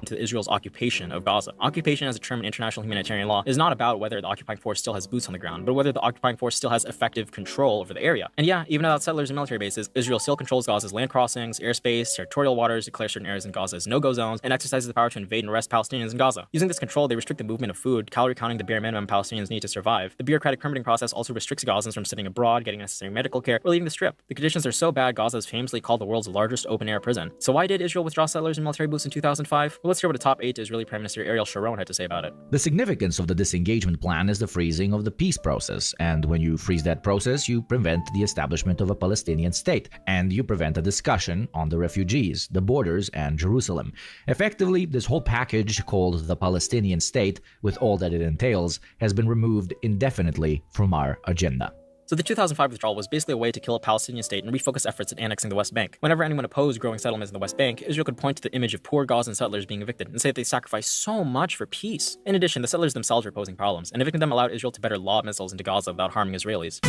to Israel's occupation of Gaza. Occupation as a term in international humanitarian law is not about whether the occupying force still has boots on the ground, but whether the occupying force still has effective control over the area. And yeah, even without settlers and military bases, Israel still controls Gaza's land crossings, airspace, territorial waters, declares certain areas in Gaza as no-go zones, and exercises the power to invade and arrest Palestinians in Gaza. Using this control, they restrict the movement of food, calorie counting the bare minimum Palestinians need to survive. The bureaucratic permitting process also restricts Gazans from sitting abroad, getting necessary medical care, or leaving the strip. The conditions are so bad, Gaza is famously called the world's largest open-air prison. So why did Israel withdraw settlers and military boots in 2005? Well, let's hear what the top 8 Israeli Prime Minister Ariel Sharon had to say about it. The significance of the disengagement plan is the freezing of the peace process, and when you freeze that process, you prevent the establishment of a Palestinian state, and you prevent a discussion on the refugees, the borders, and Jerusalem. Effectively, this whole package called the Palestinian state, with all that it entails, has been removed indefinitely from our agenda. So the 2005 withdrawal was basically a way to kill a Palestinian state and refocus efforts at annexing the West Bank. Whenever anyone opposed growing settlements in the West Bank, Israel could point to the image of poor Gazan settlers being evicted and say that they sacrificed so much for peace. In addition, the settlers themselves were posing problems, and evicting them allowed Israel to better lob missiles into Gaza without harming Israelis.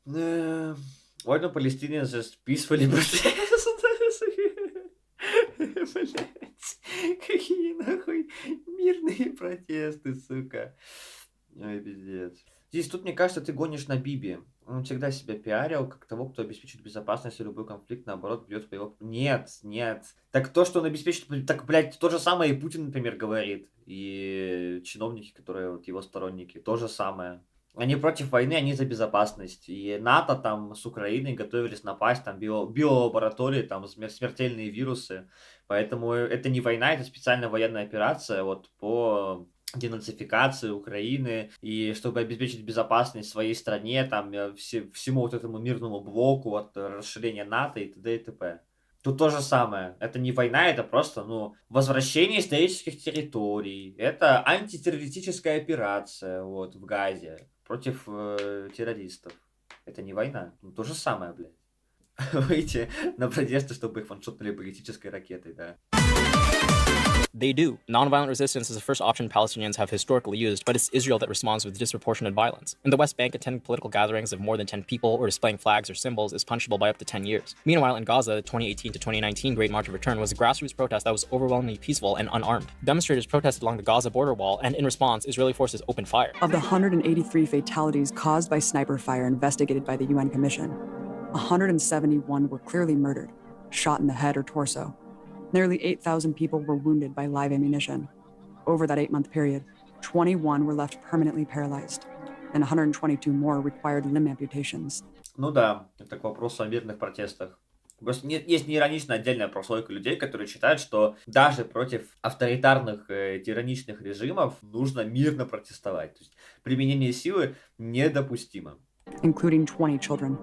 Why don't Palestinians just peacefully protest? Какие нахуй мирные протесты, сука. Ой, пиздец. Здесь тут, мне кажется, ты гонишь на Биби. Он всегда себя пиарил как того, кто обеспечит безопасность, и любой конфликт, наоборот, бьет по его... Нет, нет. Так то, что он обеспечит... Так, блядь, то же самое и Путин, например, говорит. И чиновники, которые вот его сторонники, то же самое. Они против войны, они за безопасность. И НАТО там с Украиной готовились напасть, там биолаборатории, там смертельные вирусы. Поэтому это не война, это специальная военная операция вот по денацификации Украины, и чтобы обеспечить безопасность своей стране, там, всему вот этому мирному блоку, от расширения НАТО и т.д. и т.п. Тут то же самое. Это не война, это просто, возвращение исторических территорий. Это антитеррористическая операция, вот, в Газе против террористов. Это не война. Ну, то же самое, блядь. Выйти на протесты, чтобы их ваншотнули баллистической ракетой, да. They do. Nonviolent resistance is the first option Palestinians have historically used, but it's Israel that responds with disproportionate violence. In the West Bank, attending political gatherings of more than 10 people or displaying flags or symbols is punishable by up to 10 years. Meanwhile, in Gaza, the 2018 to 2019 Great March of Return was a grassroots protest that was overwhelmingly peaceful and unarmed. Demonstrators protested along the Gaza border wall, and in response, Israeli forces opened fire. Of the 183 fatalities caused by sniper fire investigated by the UN Commission, 171 were clearly murdered, shot in the head or torso. Nearly 8,000 people were wounded by live ammunition. Over that 8-month period, 21 were left permanently paralyzed, and 122 more required limb amputations. Ну да, это к вопросу о мирных протестах. Просто есть неироничная отдельная прослойка людей, которые считают, что даже против авторитарных тираничных режимов нужно мирно протестовать. То есть применение силы недопустимо. Including 20 children.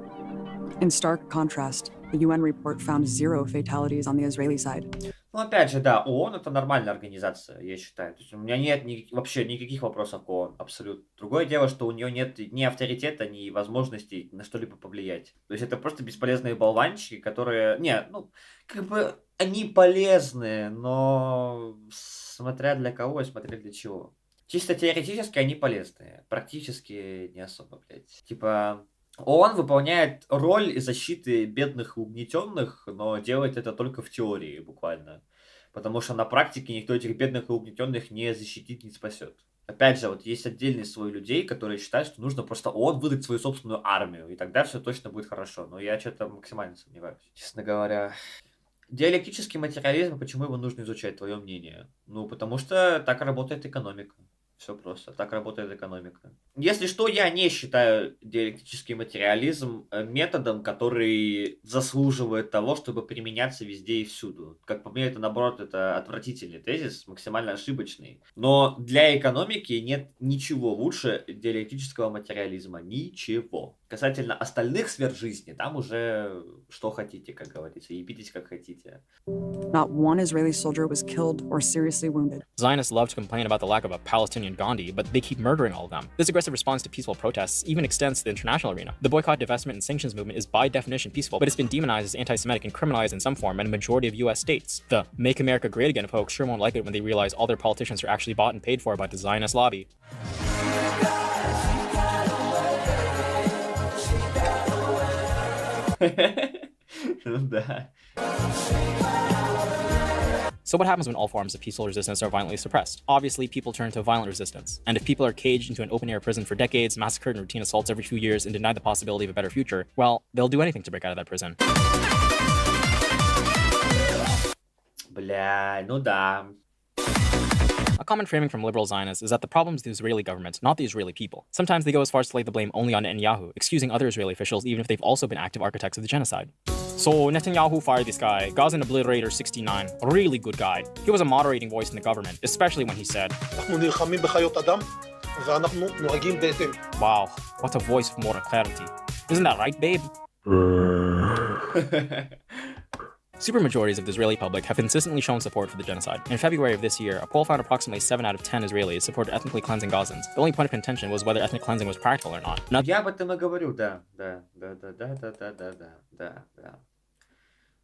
In stark contrast, the UN report found 0 fatalities on the Israeli side. Ну, опять же, да, ООН — это нормальная организация, я считаю. То есть у меня нет вообще никаких вопросов к ООН, абсолютно. Другое дело, что у нее нет ни авторитета, ни возможностей на что-либо повлиять. То есть это просто бесполезные болванчики, которые... Не, ну, как бы они полезны, но смотря для кого и смотря для чего. Чисто теоретически они полезны, практически не особо, блядь. Типа... ООН выполняет роль защиты бедных и угнетенных, но делает это только в теории, буквально. Потому что на практике никто этих бедных и угнетенных не защитит, не спасет. Опять же, вот есть отдельный слой людей, которые считают, что нужно просто ООН выдать свою собственную армию, и тогда все точно будет хорошо. Но я что-то максимально сомневаюсь, честно говоря. Диалектический материализм, почему его нужно изучать, твое мнение? Ну, потому что так работает экономика. Все просто. Так работает экономика. Если что, я не считаю диалектический материализм методом, который заслуживает того, чтобы применяться везде и всюду. Как по мне, это наоборот, это отвратительный тезис, максимально ошибочный. Но для экономики нет ничего лучше диалектического материализма. Ничего. Касательно остальных сфер жизни, там уже что хотите, как говорится, ебитесь как хотите. Not one Israeli soldier was killed or seriously wounded. Zionists love to complain about the lack of a Palestinian Gandhi, but they keep murdering all of them. This aggressive response to peaceful protests even extends to the international arena. The boycott, divestment, and sanctions movement is by definition peaceful, but it's been demonized as anti-Semitic and criminalized in some form in a majority of US states. The Make America Great Again folks sure won't like it when they realize all their politicians are actually bought and paid for by the Zionist lobby. So what happens when all forms of peaceful resistance are violently suppressed? Obviously, people turn to violent resistance. And if people are caged into an open-air prison for decades, massacred in routine assaults every few years, and denied the possibility of a better future, well, they'll do anything to break out of that prison. Бля, ну да. A common framing from liberal Zionists is that the problem is the Israeli government, not the Israeli people. Sometimes they go as far as to lay the blame only on Netanyahu, excusing other Israeli officials even if they've also been active architects of the genocide. So Netanyahu fired this guy, Gazan Obliterator 69, a really good guy. He was a moderating voice in the government, especially when he said, wow, what a voice of moral clarity. Isn't that right, babe? Supermajorities of the Israeli public have consistently shown support for the genocide. In February of this year, a poll found approximately 7 out of 10 Israelis supported ethnically cleansing Gazans. The only point of contention was whether ethnic cleansing was practical or not. Я об этом и говорю, да.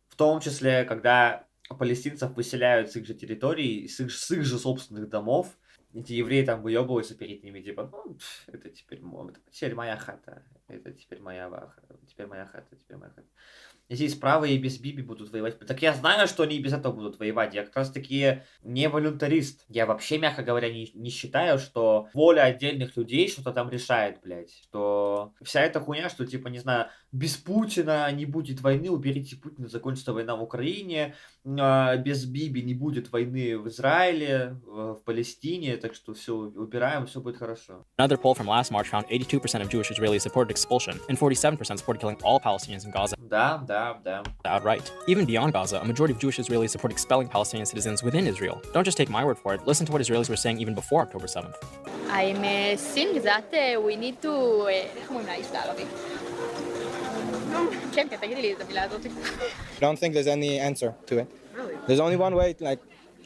В том числе, когда палестинцев выселяют с их же территорий, с их же собственных домов, эти евреи там выебываются перед ними, типа, ну, это теперь моя хата, это теперь моя хата, теперь моя хата. Здесь справа и без Биби будут воевать. Так я знаю, что они и без этого будут воевать. Я как раз таки не волюнтарист. Я вообще, мягко говоря, не считаю, что воля отдельных людей что-то там решает, блядь. Что вся эта хуйня, что типа, не знаю, без Путина не будет войны, уберите Путина, закончится война в Украине. Без Биби не будет войны в Израиле, в Палестине. Так что все, убираем, все будет хорошо. Another poll from last March found 82% of Jewish Israelis supported expulsion, and 47% supported killing all Palestinians in Gaza. Да. Outright. Even beyond Gaza, a majority of Jewish Israelis support expelling Palestinian citizens within Israel. Don't just take my word for it, listen to what Israelis were saying even before October 7th. I'm saying that we need to... I don't think there's any answer to it. Really? There's only one way, like,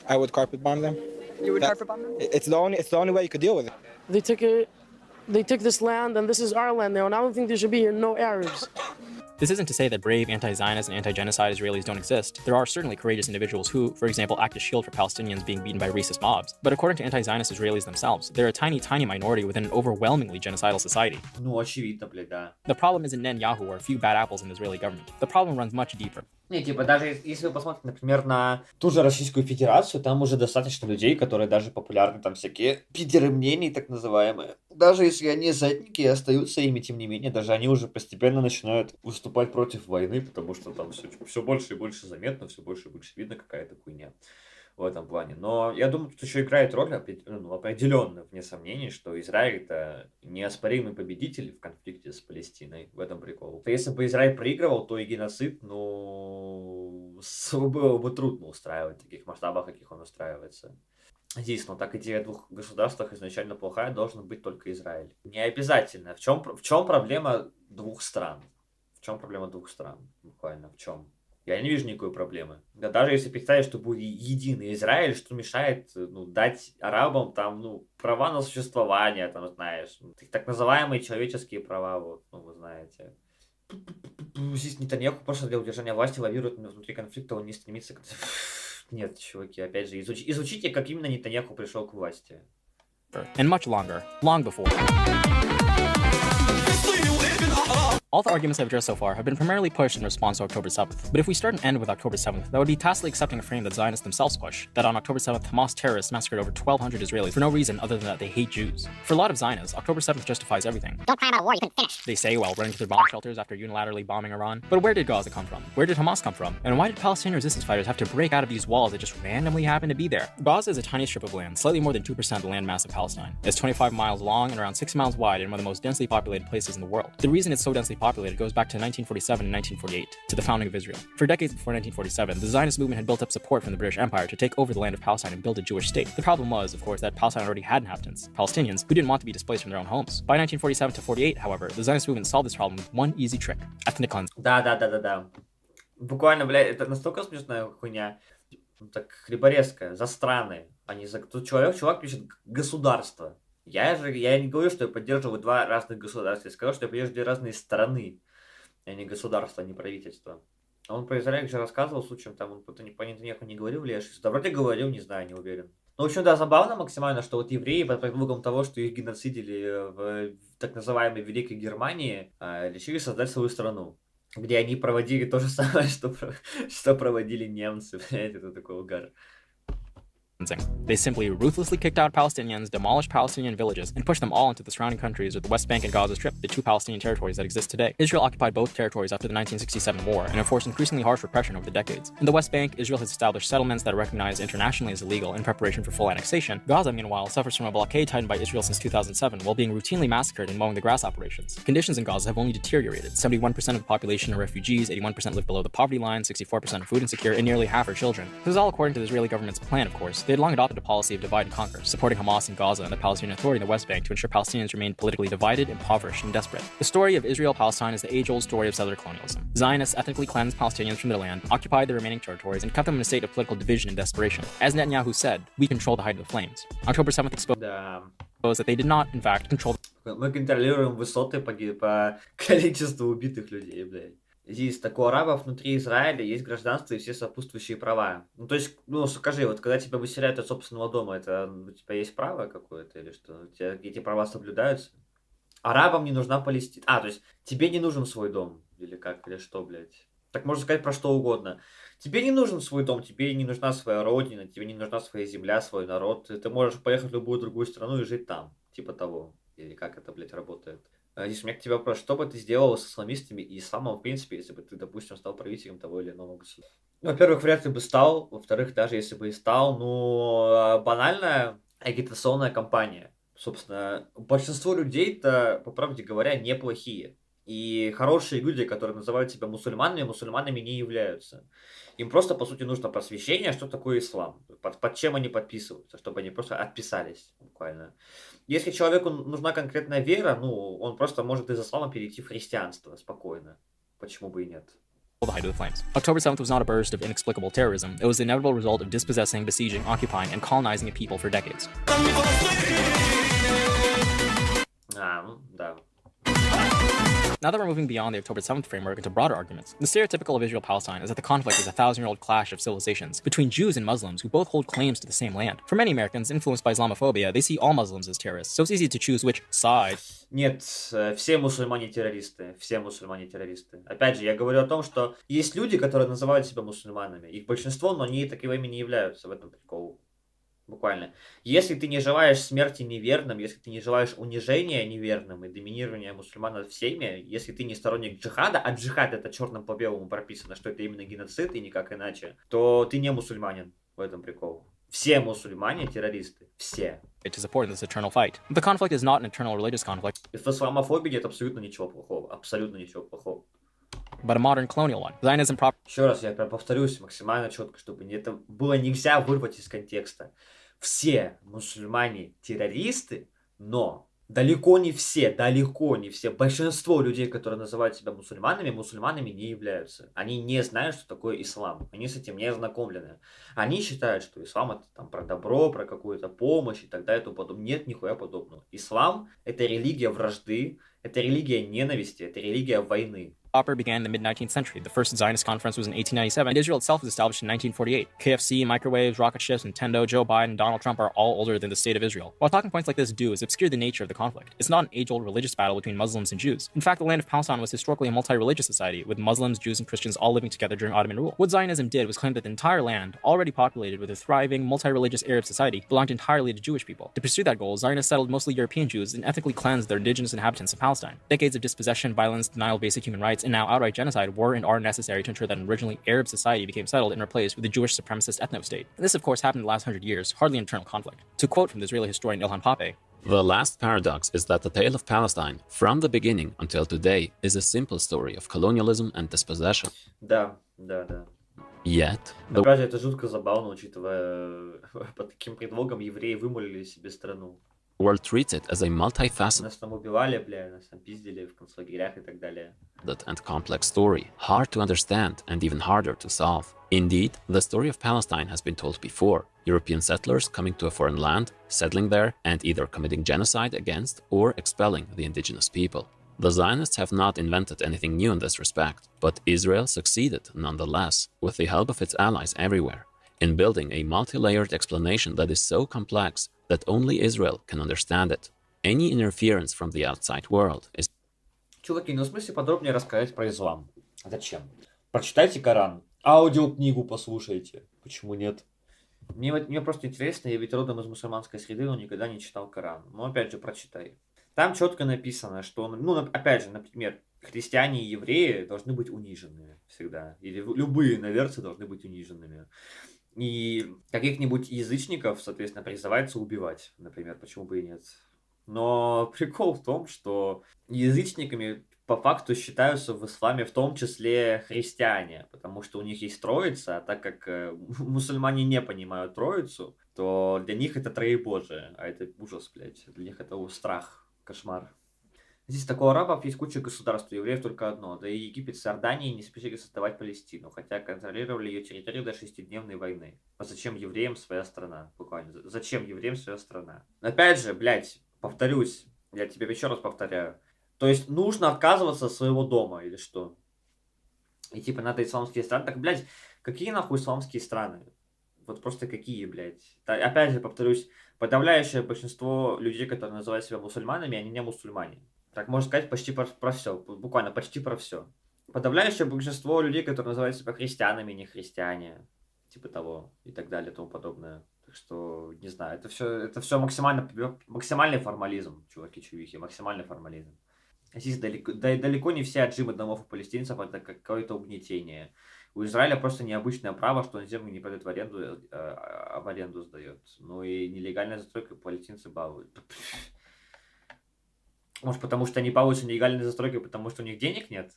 I would carpet bomb them. You would carpet bomb them? It's the only way you could deal with it. They took it they took this land and this is our land now, and I don't think there should be here no Arabs. This isn't to say that brave anti-Zionist and anti-genocide Israelis don't exist. There are certainly courageous individuals who, for example, act as shield for Palestinians being beaten by racist mobs. But according to anti-Zionist Israelis themselves, they're a tiny minority within an overwhelmingly genocidal society. Ну, очевидно, блядь, да. The problem isn't Netanyahu or a few bad apples in the Israeli government. The problem runs much deeper. Не, типа, даже если вы посмотрите, например, на ту же Российскую Федерацию, там уже достаточно людей, которые даже популярны, там всякие пидеры мнений, так называемые. Даже если они задники и остаются ими, тем не менее, даже они уже постепенно начинают выступать против войны, потому что там все больше и больше заметно, все больше и больше видно какая-то хуйня в этом плане. Но я думаю, тут еще играет роль определенно, вне сомнений, что Израиль это неоспоримый победитель в конфликте с Палестиной. В этом прикол. Если бы Израиль проигрывал, то и геноцид, ну, было бы трудно устраивать в таких масштабах, каких он устраивается. Здесь, но так идея о двух государствах изначально плохая, должен быть только Израиль. Не обязательно. В чем проблема двух стран? В чем проблема двух стран? Буквально в чем? Я не вижу никакой проблемы. Да, даже если представить, что будет единый Израиль, что мешает дать арабам там, права на существование, там, знаешь, так называемые человеческие права, вот, вы знаете. Здесь Нетаньяху просто для удержания власти лавирует внутри конфликта, он не стремится к... Нет, чуваки, опять же, изучите, как именно Нетаньяху пришел к власти. And much longer, long before. All the arguments I've addressed so far have been primarily pushed in response to October 7th. But if we start and end with October 7th, that would be tacitly accepting a frame that Zionists themselves push, that on October 7th, Hamas terrorists massacred over 1,200 Israelis for no reason other than that they hate Jews. For a lot of Zionists, October 7th justifies everything. Don't cry about a war you couldn't finish. They say while running to their bomb shelters after unilaterally bombing Iran. But where did Gaza come from? Where did Hamas come from? And why did Palestinian resistance fighters have to break out of these walls that just randomly happen to be there? Gaza is a tiny strip of land, slightly more than 2% of the land mass of Palestine. It's 25 miles long and around 6 miles wide and one of the most densely populated places in the world. The reason it's so densely populated goes back to 1947 and 1948, to the founding of Israel. For decades before 1947, the Zionist movement had built up support from the British Empire to take over the land of Palestine and build a Jewish state. The problem was, of course, that Palestine already had inhabitants, Palestinians, who didn't want to be displaced from their own homes. By 1947 to 48, however, the Zionist movement solved this problem with one easy trick: ethnic cleansing. Да. Буквально, блядь, это настолько смешная хуйня. Так хлеборезкая, за страны, а не за... Тут чувак пишет государство. Я не говорю, что я поддерживаю два разных государства. Я сказал, что я поддерживаю две разные страны, а не государство, а не правительство. А он про Израиль же рассказывал случаем, там он по Нетаньяху не говорил, или я ошибся? Да вроде говорил, не знаю, не уверен. Ну, в общем, да, забавно максимально, что вот евреи под предлогом того, что их геноцидили в так называемой Великой Германии, решили создать свою страну, где они проводили то же самое, что проводили немцы. Это такой угар. They simply ruthlessly kicked out Palestinians, demolished Palestinian villages, and pushed them all into the surrounding countries of the West Bank and Gaza Strip, the two Palestinian territories that exist today. Israel occupied both territories after the 1967 war and enforced increasingly harsh repression over the decades. In the West Bank, Israel has established settlements that are recognized internationally as illegal in preparation for full annexation. Gaza, meanwhile, suffers from a blockade tightened by Israel since 2007 while being routinely massacred in mowing the grass operations. Conditions in Gaza have only deteriorated. 71% of the population are refugees, 81% live below the poverty line, 64% are food insecure, and nearly half are children. This is all according to the Israeli government's plan, of course. They had long adopted a policy of divide and conquer, supporting Hamas in Gaza and the Palestinian Authority in the West Bank to ensure Palestinians remained politically divided, impoverished, and desperate. The story of Israel-Palestine is the age-old story of settler colonialism. Zionists ethnically cleansed Palestinians from their land, occupied the remaining territories, and kept them in a state of political division and desperation. As Netanyahu said, we control the height of the flames. October 7th exposed that they did not, in fact, control... Мы контролируем высоты по количеству убитых людей, блядь. Здесь у арабов внутри Израиля есть гражданство и все сопутствующие права. Ну, то есть, скажи, вот когда тебя выселяют от собственного дома, это у тебя есть право какое-то или что? У тебя эти права соблюдаются? Арабам не нужна Палестина. То есть, тебе не нужен свой дом. Или как, или что, блядь? Так можно сказать про что угодно. Тебе не нужен свой дом, тебе не нужна своя родина, тебе не нужна своя земля, свой народ. Ты можешь поехать в любую другую страну и жить там. Типа того. Или как это, блядь, работает. Здесь у меня к тебе вопрос, что бы ты сделал с исламистами и исламом, в принципе, если бы ты, допустим, стал правителем того или иного государства? Во-первых, вряд ли бы стал, во-вторых, даже если бы и стал, банальная агитационная кампания. Собственно, большинство людей-то, по правде говоря, неплохие. И хорошие люди, которые называют себя мусульманами не являются. Им просто, по сути, нужно просвещение, что такое ислам. Под чем они подписываются, чтобы они просто отписались буквально. Если человеку нужна конкретная вера, он просто может из ислама перейти в христианство спокойно. Почему бы и нет? The height of the flames. October 7th was not a burst of inexplicable terrorism. It was the inevitable result of dispossessing, besieging, occupying, and colonizing a people for decades. да. Now that we're moving beyond the October 7th framework into broader arguments, the stereotypical of Israel-Palestine is that the conflict is a 1,000-year-old clash of civilizations between Jews and Muslims who both hold claims to the same land. For many Americans influenced by Islamophobia, they see all Muslims as terrorists, so it's easy to choose which side. Нет, все мусульмане террористы, все мусульмане террористы. Опять же, я говорю о том, что есть люди, которые называют себя мусульманами. Их большинство, но они таковыми не являются, в этом прикол. Буквально. Если ты не желаешь смерти неверным, если ты не желаешь унижения неверным и доминирования мусульман над всеми, если ты не сторонник джихада, а джихад это черным по белому прописано, что это именно геноцид и никак иначе, то ты не мусульманин. В этом прикол. Все мусульмане террористы. Все. To support this eternal fight. The conflict is not an eternal religious conflict. И в исламофобии нет абсолютно ничего плохого. Абсолютно ничего плохого. But a modern colonial one. Zionism proper. Еще раз я прям повторюсь максимально четко, чтобы это было нельзя вырвать из контекста. Все мусульмане террористы, но далеко не все, большинство людей, которые называют себя мусульманами не являются. Они не знают, что такое ислам. Они с этим не ознакомлены. Они считают, что ислам это там про добро, про какую-то помощь и так далее и тому подобное. Нет, нихуя подобного. Ислам это религия вражды, это религия ненависти, это религия войны. Began in the mid-19th century. The first Zionist conference was in 1897, and Israel itself was established in 1948. KFC, microwaves, rocket ships, Nintendo, Joe Biden, Donald Trump are all older than the state of Israel. What talking points like this do is obscure the nature of the conflict. It's not an age-old religious battle between Muslims and Jews. In fact, the land of Palestine was historically a multi-religious society, with Muslims, Jews, and Christians all living together during Ottoman rule. What Zionism did was claim that the entire land, already populated with a thriving, multi-religious Arab society, belonged entirely to Jewish people. To pursue that goal, Zionists settled mostly European Jews and ethnically cleansed their indigenous inhabitants of Palestine. Decades of dispossession, violence, denial of basic human rights, and now outright genocide were and are necessary to ensure that an originally Arab society became settled and replaced with a Jewish supremacist ethno-state. And this, of course, happened in the last 100 years, hardly an internal conflict. To quote from the Israeli historian Ilhan Pape, "The last paradox is that the tale of Palestine, from the beginning until today, is a simple story of colonialism and dispossession." Да. Yet, опять же, это жутко забавно, учитывая, под каким предлогом евреи вымолили себе страну. World treats it as a multifaceted Нас там убивали, нас там пиздили в концлагерях и так далее. and complex story, hard to understand and even harder to solve. Indeed, the story of Palestine has been told before. European settlers coming to a foreign land, settling there, and either committing genocide against or expelling the indigenous people. The Zionists have not invented anything new in this respect, but Israel succeeded nonetheless, with the help of its allies everywhere, in building a multi-layered explanation that is so complex that only Israel can understand it. Any interference from the outside world is... Чуваки, ну в смысле подробнее рассказать про ислам. Зачем? Прочитайте Коран. Аудиокнигу послушайте. Почему нет? Мне просто интересно, я ведь родом из мусульманской среды, но никогда не читал Коран. Но опять же, прочитай. Там четко написано, что, опять же, например, христиане и евреи должны быть унижены всегда. Или любые иноверцы должны быть униженными. И каких-нибудь язычников, соответственно, призывается убивать, например, почему бы и нет. Но прикол в том, что язычниками по факту считаются в исламе в том числе христиане, потому что у них есть троица, а так как мусульмане не понимают троицу, то для них это троебожие, а это ужас, блядь, для них это страх, кошмар. Здесь такого арабов есть куча государств, у евреев только одно, да и Египет с Иорданией не спешили создавать Палестину, хотя контролировали ее территорию до 6-дневной войны. А зачем евреям своя страна? Буквально, зачем евреям своя страна? Опять же, блядь, повторюсь, я тебе еще раз повторяю, то есть нужно отказываться от своего дома или что? И типа надо исламские страны, так, блядь, какие нахуй исламские страны? Вот просто какие, блядь? Опять же, повторюсь, подавляющее большинство людей, которые называют себя мусульманами, они не мусульмане. Так можно сказать почти про все, буквально почти про все. Подавляющее большинство людей, которые называют себя христианами, не христиане, типа того, и так далее, и тому подобное. Так что, не знаю, это все максимальный формализм, чуваки-чувихи, максимальный формализм. Здесь далеко не все отжимы домов у палестинцев это какое-то угнетение. У Израиля просто необычное право, что он землю не продает в аренду, а в аренду сдает. Ну и нелегальная застройка палестинцы балуют. Может, потому что они балуются нелегальной застройкой, потому что у них денег нет?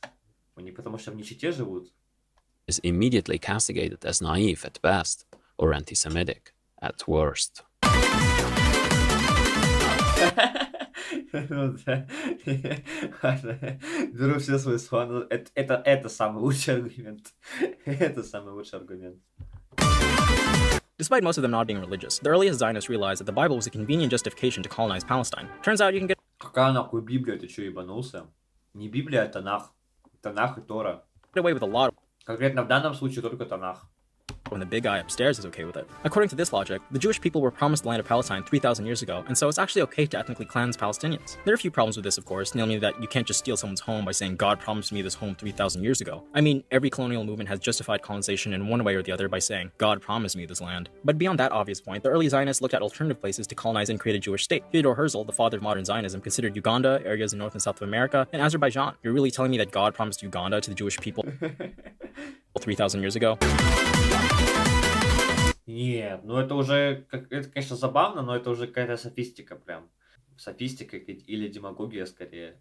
А не потому что в нищете живут? Is immediately castigated as naive at best or anti-Semitic at worst. Беру все свои слова. Это самый лучший аргумент. Это самый лучший аргумент. Despite most of them not being religious, the earliest Zionists realized that the Bible was a convenient justification to colonize Palestine. Turns out you can get... Какая нахуй Библия? Ты чё, ебанулся? Не Библия, а Танах. Танах и Тора. away with a lot Конкретно в данном случае только Танах. when the big guy upstairs is okay with it. According to this logic, the Jewish people were promised the land of Palestine 3,000 years ago, and so it's actually okay to ethnically cleanse Palestinians. There are a few problems with this, of course, namely that you can't just steal someone's home by saying God promised me this home 3,000 years ago. I mean, every colonial movement has justified colonization in one way or the other by saying God promised me this land. But beyond that obvious point, the early Zionists looked at alternative places to colonize and create a Jewish state. Theodore Herzl, the father of modern Zionism, considered Uganda, areas in North and South of America, and Azerbaijan. You're really telling me that God promised Uganda to the Jewish people 3,000 years ago? Нет, ну это уже, это, конечно, забавно, но это уже какая-то софистика прям. Софистика или демагогия скорее.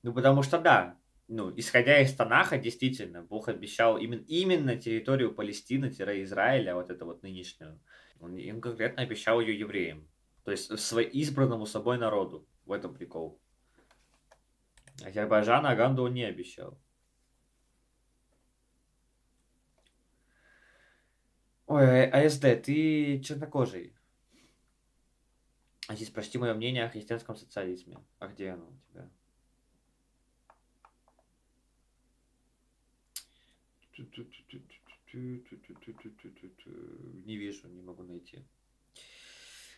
Ну, потому что да, ну, исходя из Танаха, действительно, Бог обещал именно территорию Палестины-Израиля, вот это вот нынешнюю. Он им конкретно обещал ее евреям. То есть избранному собой народу. В этом прикол. Азербайджан Аганду он не обещал. Ой, АСД, ты чернокожий. А здесь прочти мое мнение о христианском социализме. А где оно у тебя? Не вижу, не могу найти.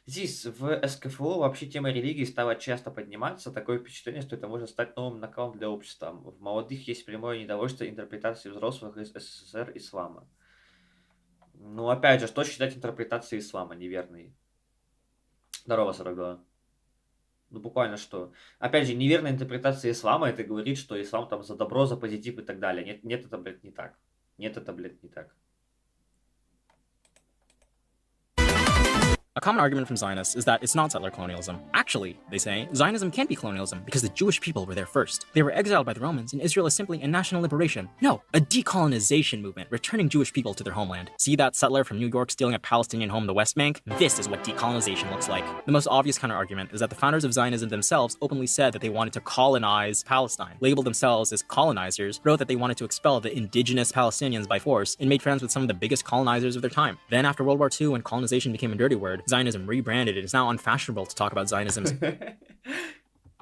Здесь в СКФО вообще тема религии стала часто подниматься. Такое впечатление, что это может стать новым накалом для общества. В молодых есть прямое недовольство интерпретацией взрослых из СССР ислама. Ну, опять же, что считать интерпретацией ислама неверной? Здорово, 42. Ну, буквально что? Опять же, неверная интерпретация ислама, это говорит, что ислам там за добро, за позитив и так далее. Нет, это, блядь, не так. Нет, это, блядь, не так. A common argument from Zionists is that it's not settler colonialism. Actually, they say, Zionism can't be colonialism because the Jewish people were there first. They were exiled by the Romans, and Israel is simply a national liberation. No, a decolonization movement, returning Jewish people to their homeland. See that settler from New York stealing a Palestinian home in the West Bank? This is what decolonization looks like. The most obvious counter-argument is that the founders of Zionism themselves openly said that they wanted to colonize Palestine, labeled themselves as colonizers, wrote that they wanted to expel the indigenous Palestinians by force, and made friends with some of the biggest colonizers of their time. Then after World War II, when colonization became a dirty word, Zionism rebranded. It is now unfashionable to talk about Zionism's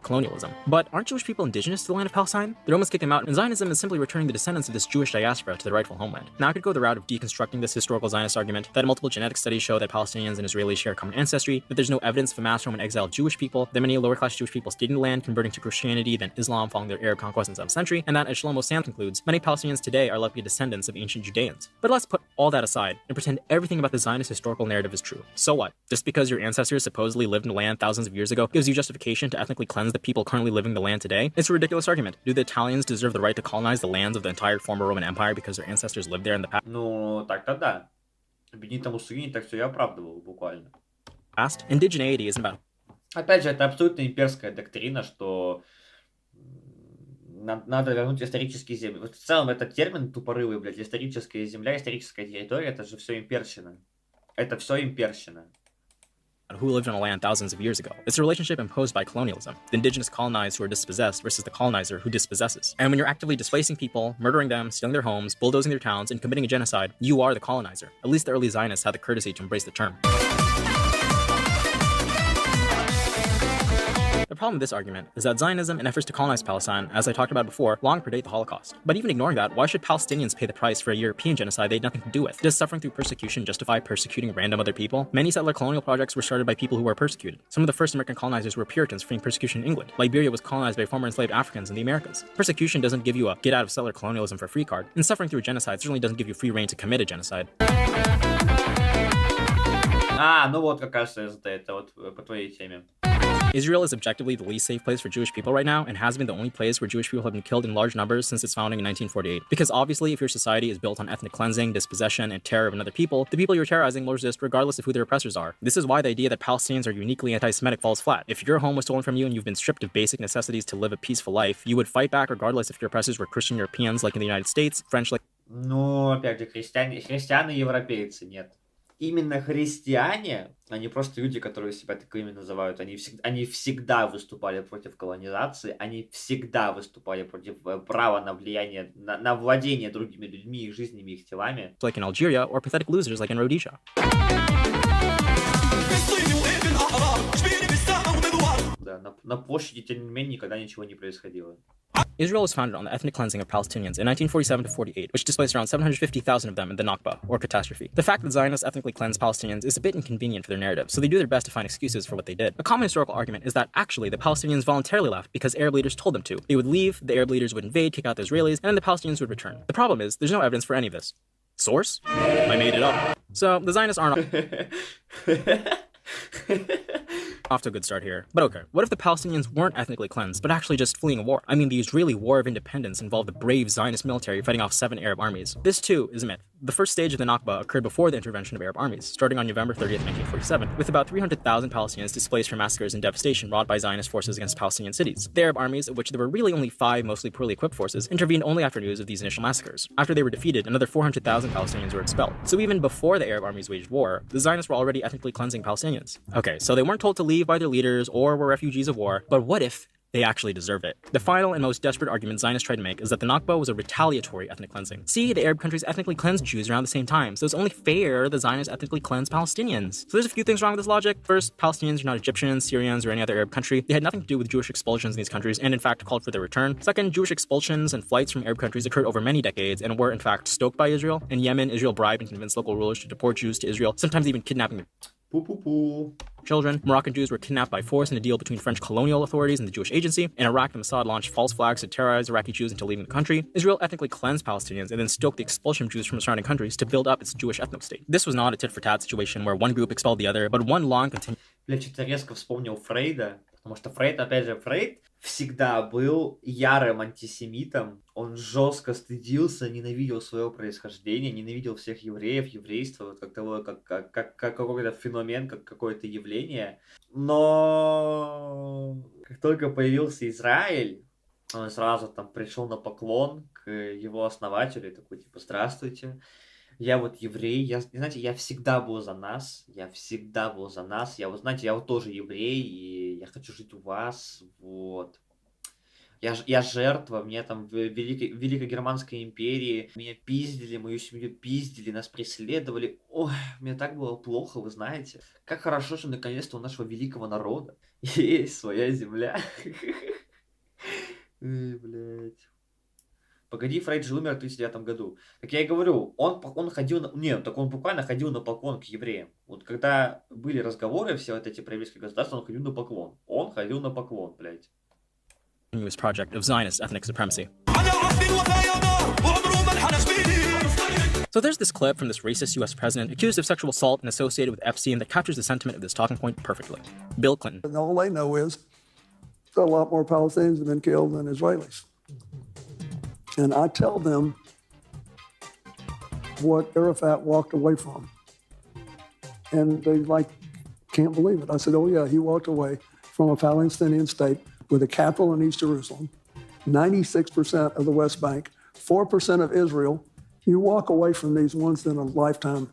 colonialism. But aren't Jewish people indigenous to the land of Palestine? The Romans kicked them out, and Zionism is simply returning the descendants of this Jewish diaspora to their rightful homeland. Now I could go the route of deconstructing this historical Zionist argument, that multiple genetic studies show that Palestinians and Israelis share common ancestry, that there's no evidence of a mass Roman exiled Jewish people, that many lower-class Jewish people stayed in the land, converting to Christianity, then Islam following their Arab conquest in the 7th century, and that, as Shlomo Sam concludes, many Palestinians today are likely descendants of ancient Judeans. But let's put all that aside and pretend everything about the Zionist historical narrative is true. So what? Just because your ancestors supposedly lived in the land thousands of years ago gives you justification to ethnically cleanse the people currently living the land today? It's a ridiculous argument. Do the Italians deserve the right to colonize the lands of the entire former Roman Empire because their ancestors lived there in the past? Ну, так-то да. Бенито Муссолини так все и оправдывал, буквально. Indigeneity isn't about... Опять же, это абсолютно имперская доктрина, что надо вернуть исторические земли. Вот в целом этот термин тупорылый, блядь, историческая земля, историческая территория, это же все имперщина. Это все имперщина. Who lived on a land thousands of years ago. It's a relationship imposed by colonialism. The indigenous colonized who are dispossessed versus the colonizer who dispossesses. And when you're actively displacing people, murdering them, stealing their homes, bulldozing their towns, and committing a genocide, you are the colonizer. At least the early Zionists had the courtesy to embrace the term. The problem with this argument is that Zionism and efforts to colonize Palestine, as I talked about before, long predate the Holocaust. But even ignoring that, why should Palestinians pay the price for a European genocide they had nothing to do with? Does suffering through persecution justify persecuting random other people? Many settler colonial projects were started by people who were persecuted. Some of the first American colonizers were Puritans fleeing persecution in England. Liberia was colonized by former enslaved Africans in the Americas. Persecution doesn't give you a get out of settler colonialism for free card, and suffering through a genocide certainly doesn't give you free reign to commit a genocide. А, ну вот как раз это вот по твоей теме. Israel is objectively the least safe place for Jewish people right now and has been the only place where Jewish people have been killed in large numbers since its founding in 1948. Because obviously, if your society is built on ethnic cleansing, dispossession, and terror of another people, the people you're terrorizing will resist regardless of who their oppressors are. This is why the idea that Palestinians are uniquely anti-Semitic falls flat. If your home was stolen from you and you've been stripped of basic necessities to live a peaceful life, you would fight back regardless if your oppressors were Christian Europeans like in the United States, French like... Ну, опять же, христиане-европейцы, нет. Именно христиане, а не просто люди, которые себя таковыми называют, они всегда выступали против колонизации, они всегда выступали против права на влияние, на владение другими людьми, их жизнями, их телами. Like in Algeria, or pathetic losers like in Rhodesia. Да, на площади Тяньаньмэнь никогда ничего не происходило. Israel was founded on the ethnic cleansing of Palestinians in 1947 to 48, which displaced around 750,000 of them in the Nakba, or catastrophe. The fact that Zionists ethnically cleanse Palestinians is a bit inconvenient for their narrative, so they do their best to find excuses for what they did. A common historical argument is that actually the Palestinians voluntarily left because Arab leaders told them to. They would leave, the Arab leaders would invade, kick out the Israelis, and then the Palestinians would return. The problem is, there's no evidence for any of this. Source? I made it up. So, the Zionists aren't off to a good start here. But okay, what if the Palestinians weren't ethnically cleansed, but actually just fleeing a war? I mean, the Israeli War of Independence involved the brave Zionist military fighting off 7 Arab armies. This, too, is a myth. The first stage of the Nakba occurred before the intervention of Arab armies, starting on November 30th, 1947, with about 300,000 Palestinians displaced from massacres and devastation wrought by Zionist forces against Palestinian cities. The Arab armies, of which there were really only 5 mostly poorly equipped forces, intervened only after news of these initial massacres. After they were defeated, another 400,000 Palestinians were expelled. So even before the Arab armies waged war, the Zionists were already ethnically cleansing Palestinians. Okay, so they weren't told to leave by their leaders or were refugees of war, but what if they actually deserve it? The final and most desperate argument Zionists tried to make is that the Nakba was a retaliatory ethnic cleansing. See, the Arab countries ethnically cleansed Jews around the same time, so it's only fair the Zionists ethnically cleanse Palestinians. So there's a few things wrong with this logic. First, Palestinians are not Egyptians, Syrians, or any other Arab country. They had nothing to do with Jewish expulsions in these countries, and in fact called for their return. Second, Jewish expulsions and flights from Arab countries occurred over many decades and were in fact stoked by Israel. In Yemen, Israel bribed and convinced local rulers to deport Jews to Israel, sometimes even kidnapping them. Children. Moroccan Jews were kidnapped by force in a deal between French colonial authorities and the Jewish Agency. In Iraq, the Mossad launched false flags to terrorize Iraqi Jews into leaving the country. Israel ethnically cleansed Palestinians and then stoked the expulsion of Jews from surrounding countries to build up its Jewish ethnic state. This was not a tit-for-tat situation where one group expelled the other, but one long continuous... Бля, что-то резко вспомнил Фрейда, потому что Фрейд, опять же, Фрейд всегда был ярым антисемитом. Он жестко стыдился, ненавидел своего происхождения, ненавидел всех евреев, еврейство, вот как того, как какой-то феномен, как какое-то явление. Но как только появился Израиль, он сразу там пришел на поклон к его основателю и такой, типа, здравствуйте. Я вот еврей, знаете, я всегда был за нас, я вот, знаете, я вот тоже еврей, и я хочу жить у вас, вот. Я жертва, мне там в Великой Германской империи, меня пиздили, мою семью пиздили, нас преследовали. Ой, мне так было плохо, вы знаете. Как хорошо, что наконец-то у нашего великого народа есть своя земля. Блять. Погоди, Фрейд же умер в 1939 году. Как я и говорю, он ходил на... Нет, так он буквально ходил на поклон к евреям. Вот когда были разговоры, все вот эти проеврейские государства, он ходил на поклон. Он ходил на поклон, блядь. Project of Zionist ethnic supremacy. So there's this clip from this racist US president accused of sexual assault and associated with Epstein that captures the sentiment of this talking point perfectly. Bill Clinton. And all they know is a lot more Palestinians have been killed than Israelis. And I tell them what Arafat walked away from. And they can't believe it. I said, oh yeah, he walked away from a Palestinian state with a capital in East Jerusalem, 96% of the West Bank, 4% of Israel. You walk away from these once in a lifetime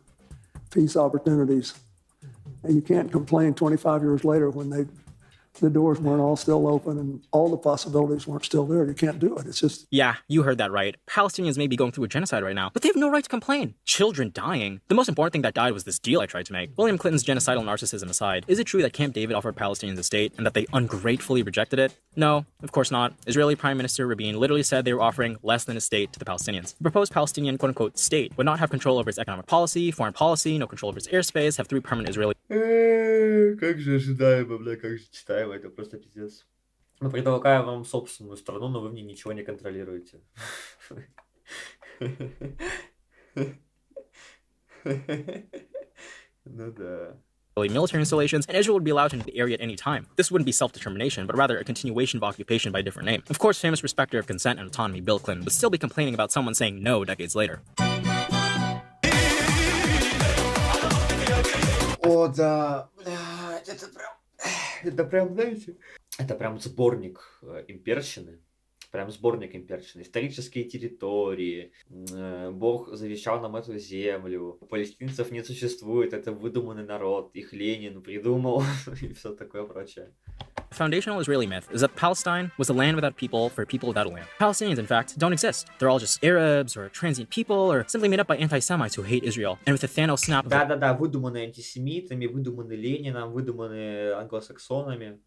peace opportunities. And you can't complain 25 years later when the doors weren't all still open and all the possibilities weren't still there. You can't do it. It's just... Yeah, you heard that right. Palestinians may be going through a genocide right now, but they have no right to complain. Children dying. The most important thing that died was this deal I tried to make. William Clinton's genocidal narcissism aside, is it true that Camp David offered Palestinians a state and that they ungratefully rejected it? No, of course not. Israeli Prime Minister Rabin literally said they were offering less than a state to the Palestinians. The proposed Palestinian quote-unquote state would not have control over its economic policy, foreign policy, no control over its airspace, have 3 permanent Israeli... Как же ожидаемо, бля, как же читаемо, это просто пиздец. Мы предлагаем вам собственную страну, но вы в ней ничего не контролируете. Ну да. Military installations, and Israel would be allowed into the area at any time. This wouldn't be self-determination, but rather a continuation of occupation by a different name. Of course, famous respecter of consent and autonomy Bill Clinton would still be complaining about someone saying no decades later. О, да, блядь, это прям, знаете, это прям сборник имперщины. Прям сборник имперщины. Исторические территории. Бог завещал нам эту землю. Палестинцев не существует. Это выдуманный народ. Их Ленин придумал. И все такое прочее. The foundational Israeli myth is that Palestine was a land without people for people without a land. Palestinians, in fact, don't exist. They're all just Arabs or transient people or simply made up by anti-Semites who hate Israel. And with a Thanos snap of... Да-да-да, выдуманные антисемитами, выдуманные Лениным, выдуманные англосаксонами.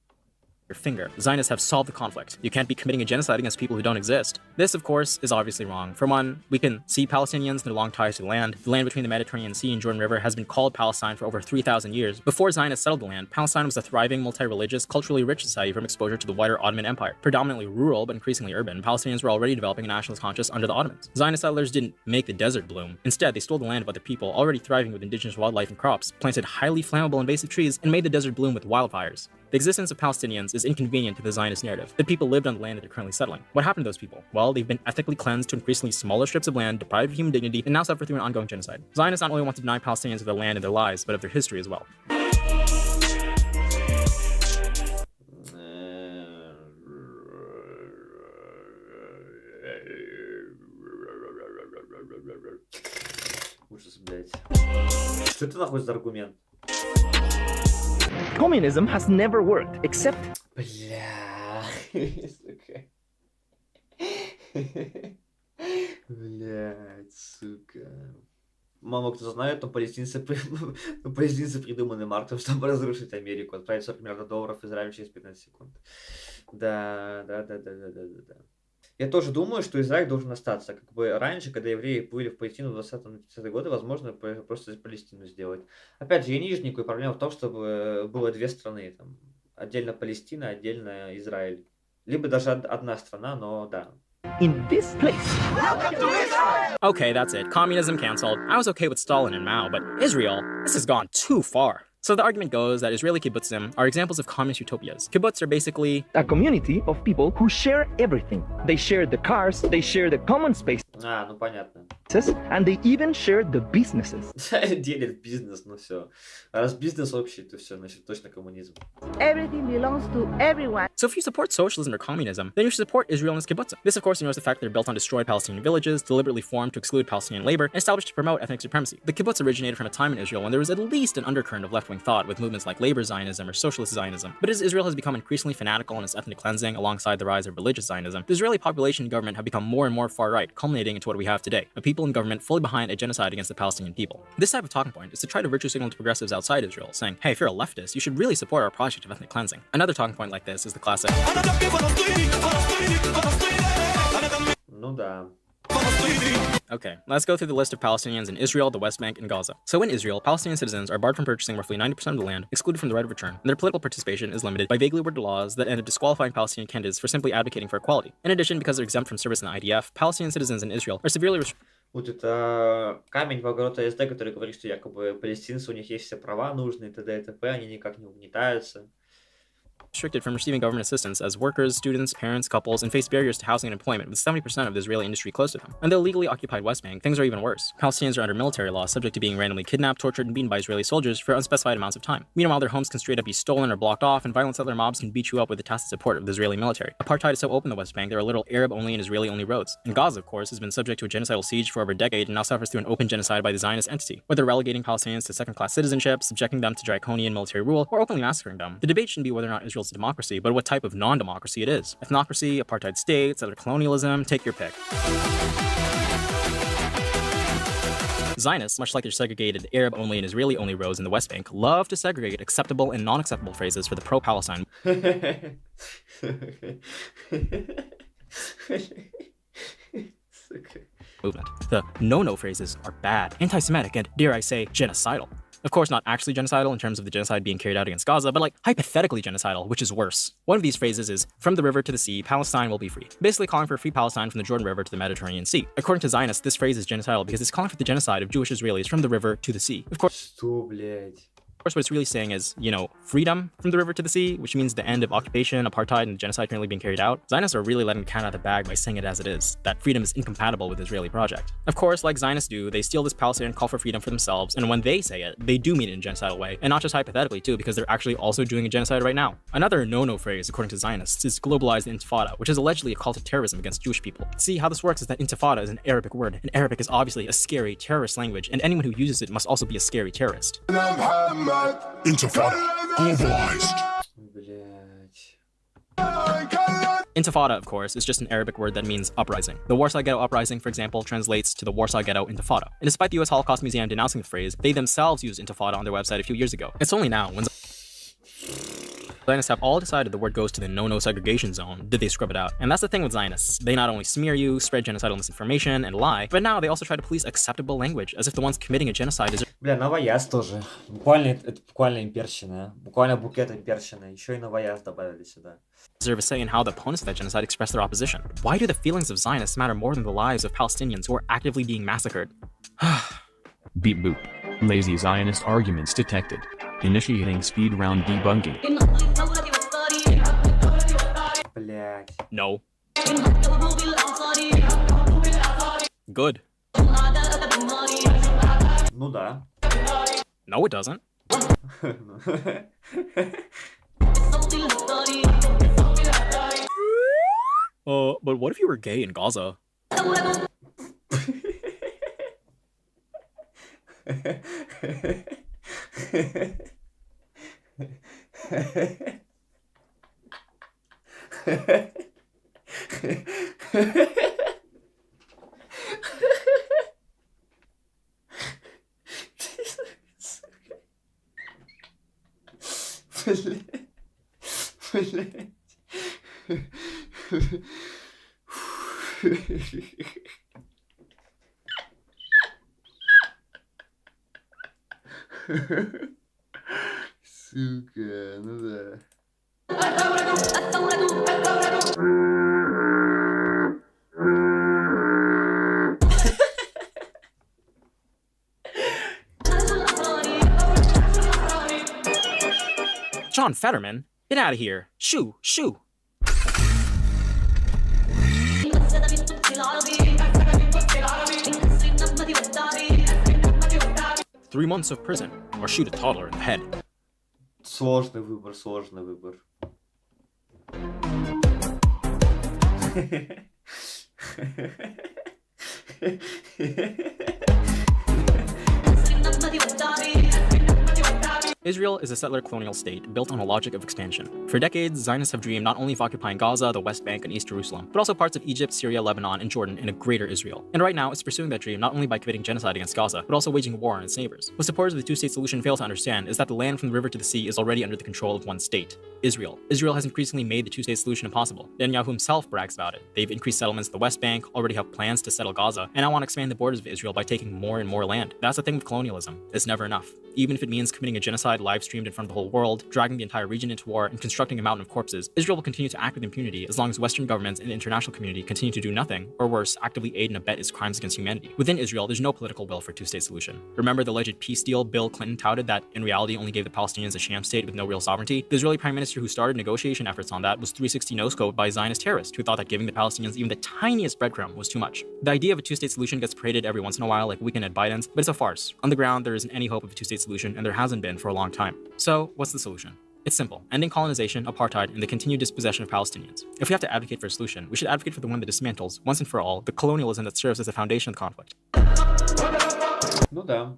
your finger. Zionists have solved the conflict. You can't be committing a genocide against people who don't exist. This, of course, is obviously wrong. For one, we can see Palestinians and their long ties to the land. The land between the Mediterranean Sea and Jordan River has been called Palestine for over 3,000 years. Before Zionists settled the land, Palestine was a thriving, multi-religious, culturally rich society from exposure to the wider Ottoman Empire. Predominantly rural, but increasingly urban, Palestinians were already developing a nationalist conscience under the Ottomans. Zionist settlers didn't make the desert bloom. Instead, they stole the land of other people, already thriving with indigenous wildlife and crops, planted highly flammable invasive trees, and made the desert bloom with wildfires. The existence of Palestinians is inconvenient to the Zionist narrative. The people lived on the land that they're currently settling. What happened to those people? Well, they've been ethically cleansed to increasingly smaller strips of land, deprived of human dignity, and now suffer through an ongoing genocide. Zionists not only want to deny Palestinians of their land and their lives, but of their history as well. Ужас, блядь. Что это нахуй за аргумент? Communism has never worked, except... Бля, сука. Блядь, сука. Мало кто знает, но палестинцы придуманы Марксом, чтобы разрушить Америку, отправить $40 миллиардов Израилю через 15 секунд. Да. Я тоже думаю, что Израиль должен остаться. Как бы раньше, когда евреи плыли в Палестину в 20-30-е годы, возможно, просто Палестину сделать. Опять же, я не вижу никакой проблемы в том, чтобы было две страны. Там, отдельно Палестина, отдельно Израиль. Либо даже одна страна, но да. In this place. Okay, that's it. Communism cancelled. I was okay with Stalin and Mao, but Israel, this has gone too far. So the argument goes that Israeli kibbutzim are examples of communist utopias. Kibbutz are basically a community of people who share everything. They share the cars, they share the common spaces. Ну понятно. And they even share the businesses. Делят бизнес, ну все. Раз бизнес общий, то все, значит точно коммунизм. Everything belongs to everyone. So if you support socialism or communism, then you should support Israel and its kibbutzim. This, of course, ignores the fact that they're built on destroyed Palestinian villages, deliberately formed to exclude Palestinian labor, and established to promote ethnic supremacy. The kibbutz originated from a time in Israel when there was at least an undercurrent of left-wing thought with movements like labor Zionism or socialist Zionism. But as Israel has become increasingly fanatical in its ethnic cleansing alongside the rise of religious Zionism, the Israeli population and government have become more and more far-right, culminating into what we have today, a people and government fully behind a genocide against the Palestinian people. This type of talking point is to try to virtue signal to progressives outside Israel, saying, hey, if you're a leftist, you should really support our project of ethnic cleansing. Another talking point like this is the classic, ну да. Okay, let's go through the list of Palestinians in Israel, the West Bank, and Gaza. So in Israel, Palestinian citizens are barred from purchasing roughly 90% of the land, excluded from the right of return, and their political participation is limited by vaguely worded laws that end up disqualifying Palestinian candidates for simply advocating for equality. In addition, because they're exempt from service in the IDF, Palestinian citizens in Israel are severely restricted. Вот это камень в огород АСД, который говорит, что якобы палестинцы, у них есть все права нужные, т.д. и т.п., они никак не угнетаются. Restricted from receiving government assistance as workers, students, parents, couples, and face barriers to housing and employment, with 70% of the Israeli industry close to them. And the illegally occupied West Bank, things are even worse. Palestinians are under military law, subject to being randomly kidnapped, tortured, and beaten by Israeli soldiers for unspecified amounts of time. Meanwhile, their homes can straight up be stolen or blocked off, and violent settler mobs can beat you up with the tacit support of the Israeli military. Apartheid is so open in the West Bank, there are little Arab-only and Israeli-only roads. And Gaza, of course, has been subject to a genocidal siege for over a decade and now suffers through an open genocide by the Zionist entity, whether relegating Palestinians to second-class citizenship, subjecting them to draconian military rule, or openly massacring them. The debate shouldn't be whether or not Israel's a democracy, but what type of non-democracy it is. Ethnocracy, apartheid states, settler colonialism, take your pick. Zionists, much like their segregated Arab-only and Israeli-only roads in the West Bank, love to segregate acceptable and non-acceptable phrases for the pro-Palestine movement. The no-no phrases are bad, anti-Semitic, and, dare I say, genocidal. Of course, not actually genocidal in terms of the genocide being carried out against Gaza, but like hypothetically genocidal, which is worse. One of these phrases is, from the river to the sea, Palestine will be free. Basically calling for free Palestine from the Jordan River to the Mediterranean Sea. According to Zionists, this phrase is genocidal because it's calling for the genocide of Jewish Israelis from the river to the sea. Of course, what it's really saying is, you know, freedom from the river to the sea, which means the end of occupation, apartheid, and genocide currently being carried out. Zionists are really letting the cat out of the bag by saying it as it is, that freedom is incompatible with the Israeli project. Of course, like Zionists do, they steal this Palestinian call for freedom for themselves, and when they say it, they do mean it in a genocidal way, and not just hypothetically too, because they're actually also doing a genocide right now. Another no-no phrase, according to Zionists, is globalized intifada, which is allegedly a call to terrorism against Jewish people. See, how this works is that intifada is an Arabic word, and Arabic is obviously a scary terrorist language, and anyone who uses it must also be a scary terrorist. Intifada, globalized. Intifada, of course, is just an Arabic word that means uprising. The Warsaw Ghetto Uprising, for example, translates to the Warsaw Ghetto Intifada. And despite the US Holocaust Museum denouncing the phrase, they themselves used Intifada on their website a few years ago. It's only now, when Zionists have all decided the word goes to the no-no segregation zone, did they scrub it out. And that's the thing with Zionists. They not only smear you, spread genocidal misinformation, and lie, but now they also try to police acceptable language, as if the ones committing a genocide deserve Бля, новояз тоже. Буквально, это буквально имперщина. Буквально букет имперщины. Еще и новояз добавили сюда. a say in how the opponents of that genocide express their opposition. Why do the feelings of Zionists matter more than the lives of Palestinians who are actively being massacred? Beep boop. Lazy Zionist arguments detected. Initiating speed round debunking. Блять. No. Good. Ну да. No, it doesn't. But what if you were gay in Gaza? Сука, ну да. John Fetterman, get out of here. Shoo, shoo. Three months of prison, or shoot a toddler in the head. Сложный выбор, сложный выбор. Israel is a settler colonial state built on a logic of expansion. For decades, Zionists have dreamed not only of occupying Gaza, the West Bank, and East Jerusalem, but also parts of Egypt, Syria, Lebanon, and Jordan in a greater Israel. And right now, it's pursuing that dream not only by committing genocide against Gaza, but also waging war on its neighbors. What supporters of the two-state solution fail to understand is that the land from the river to the sea is already under the control of one state, Israel. Israel has increasingly made the two-state solution impossible. Netanyahu himself brags about it. They've increased settlements in the West Bank, already have plans to settle Gaza, and now want to expand the borders of Israel by taking more and more land. That's the thing with colonialism. It's never enough. Even if it means committing a genocide live-streamed in front of the whole world, dragging the entire region into war, and constructing a mountain of corpses, Israel will continue to act with impunity as long as Western governments and the international community continue to do nothing, or worse, actively aid and abet its crimes against humanity. Within Israel, there's no political will for a two-state solution. Remember the alleged peace deal Bill Clinton touted that in reality only gave the Palestinians a sham state with no real sovereignty? The Israeli prime minister who started negotiation efforts on that was 360 no-scope by a Zionist terrorist who thought that giving the Palestinians even the tiniest breadcrumb was too much. The idea of a two-state solution gets paraded every once in a while like Weekend at Biden's, but it's a farce. On the ground, there isn't any hope of a two-state solution, and there hasn't been for a long time. So, what's the solution? It's simple. Ending colonization, apartheid, and the continued dispossession of Palestinians. If we have to advocate for a solution, we should advocate for the one that dismantles, once and for all, the colonialism that serves as the foundation of the conflict. Ну да.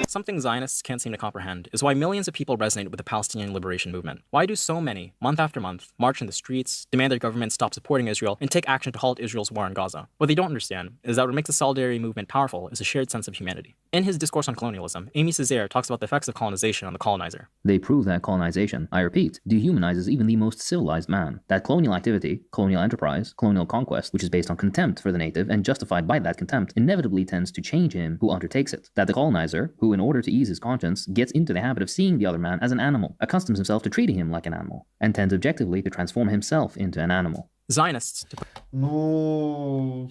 Something Zionists can't seem to comprehend is why millions of people resonate with the Palestinian liberation movement. Why do so many, month after month, march in the streets, demand their government stop supporting Israel, and take action to halt Israel's war in Gaza? What they don't understand is that what makes the solidarity movement powerful is a shared sense of humanity. In his discourse on colonialism, Amy Césaire talks about the effects of colonization on the colonizer. They prove that colonization, I repeat, dehumanizes even the most civilized man. That colonial activity, colonial enterprise, colonial conquest, which is based on contempt for the native and justified by that contempt, inevitably tends to change him who undertakes it. That the colonizer, who in order to ease his conscience, gets into the habit of seeing the other man as an animal, accustoms himself to treating him like an animal, and tends objectively to transform himself into an animal. Zionists... Ну,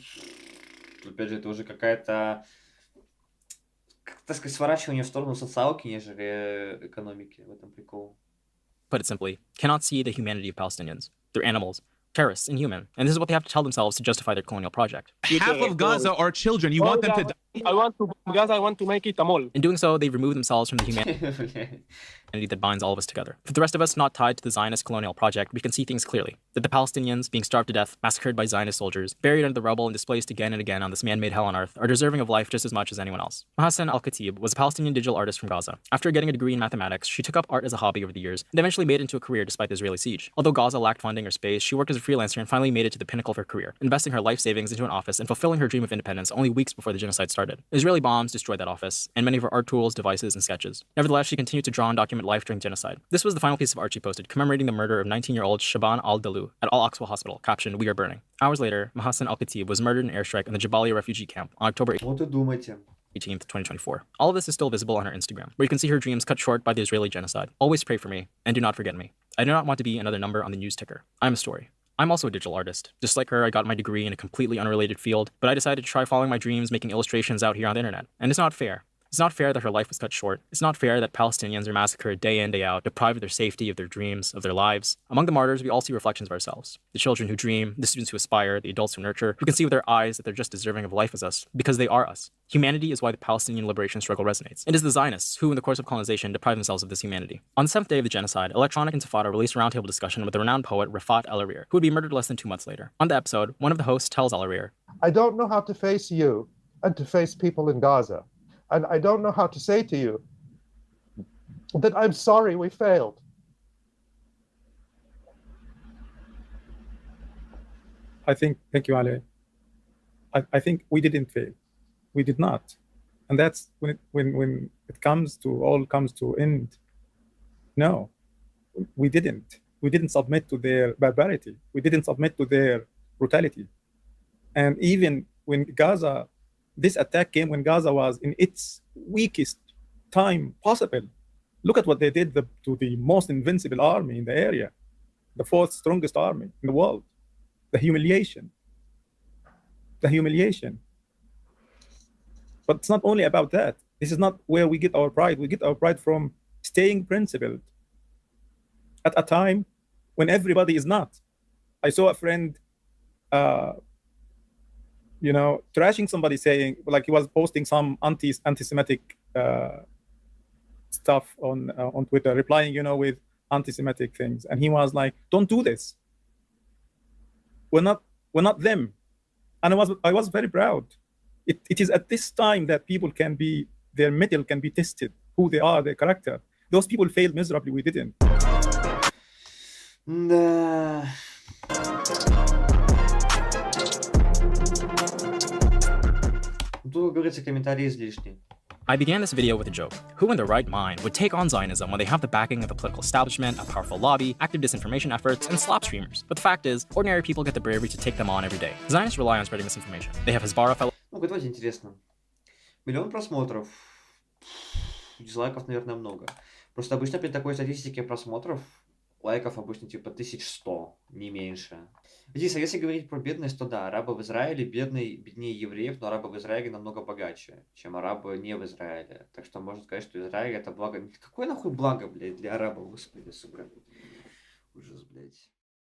опять же, это уже какая-то, так сказать, сворачивание в сторону социалки, нежели экономики. В этом прикол. Put it simply, cannot see the humanity of Palestinians. They're animals, terrorists, inhuman, and this is what they have to tell themselves to justify their colonial project. Half of Gaza are children. You want them to die? I want to Gaza. I want to make it a mall. In doing so, they remove themselves from the humanity that binds all of us together. For the rest of us not tied to the Zionist colonial project, we can see things clearly. That the Palestinians, being starved to death, massacred by Zionist soldiers, buried under the rubble and displaced again and again on this man-made hell on earth, are deserving of life just as much as anyone else. Mohsen Al-Khatib was a Palestinian digital artist from Gaza. After getting a degree in mathematics, she took up art as a hobby over the years, and eventually made it into a career despite the Israeli siege. Although Gaza lacked funding or space, she worked as a freelancer and finally made it to the pinnacle of her career, investing her life savings into an office and fulfilling her dream of independence only weeks before the genocide started. started. Israeli bombs destroyed that office, and many of her art tools, devices, and sketches. Nevertheless, she continued to draw and document life during genocide. This was the final piece of art she posted, commemorating the murder of 19-year-old Shaban al-Dalu at Al-Aqsa Hospital, captioned, "We are burning." Hours later, Mahsen al-Khatib was murdered in an airstrike in the Jabalia refugee camp on October 18th, 2024. All of this is still visible on her Instagram, where you can see her dreams cut short by the Israeli genocide. Always pray for me, and do not forget me. I do not want to be another number on the news ticker. I'm a story. I'm also a digital artist. Just like her, I got my degree in a completely unrelated field, but I decided to try following my dreams, making illustrations out here on the internet. And it's not fair. It's not fair that her life was cut short. It's not fair that Palestinians are massacred day in, day out, deprived of their safety, of their dreams, of their lives. Among the martyrs, we all see reflections of ourselves. The children who dream, the students who aspire, the adults who nurture, who can see with their eyes that they're just deserving of life as us, because they are us. Humanity is why the Palestinian liberation struggle resonates. It is the Zionists who, in the course of colonization, deprive themselves of this humanity. On the 7th day of the genocide, Electronic Intifada released a roundtable discussion with the renowned poet Rafat El-Arir, who would be murdered less than 2 months later. On the episode, one of the hosts tells El-Arir, "I don't know how to face you and to face people in Gaza. And I don't know how to say to you that I'm sorry we failed." Thank you, Ali. I think we didn't fail. We did not. And that's when it comes to end. No, we didn't. We didn't submit to their barbarity. We didn't submit to their brutality. And even when this attack came when Gaza was in its weakest time possible. Look at what they did to the most invincible army in the area, the 4th strongest army in the world. The humiliation. But it's not only about that. This is not where we get our pride. We get our pride from staying principled at a time when everybody is not. I saw a friend trashing somebody, saying, like, he was posting some anti-Semitic stuff on Twitter, replying, with anti-Semitic things, and he was like, "Don't do this. We're not them." And I was very proud. It is at this time that people their mettle can be tested, who they are, their character. Those people failed miserably. We didn't. Да. Тут, как говорится, комментарии излишни. I began this video with a joke. Who in their right mind would take on Zionism when they have the backing of the political establishment, a powerful lobby, active disinformation efforts, and slop streamers? But the fact is, ordinary people get the bravery to take them on every day. Zionists rely on spreading misinformation. They have Hezbollah fellow... Давайте интересно. 1 000 000 просмотров. Дизлайков, наверное, много. Просто обычно при такой статистике просмотров лайков обычно типа 1100, не меньше. Здесь, если говорить про бедность, то да, арабы в Израиле беднее евреев, но арабы в Израиле намного богаче, чем арабы не в Израиле. Так что можно сказать, что Израиль это благо. Какое нахуй благо, блядь, для арабов, господи, сука. Ужас, блядь.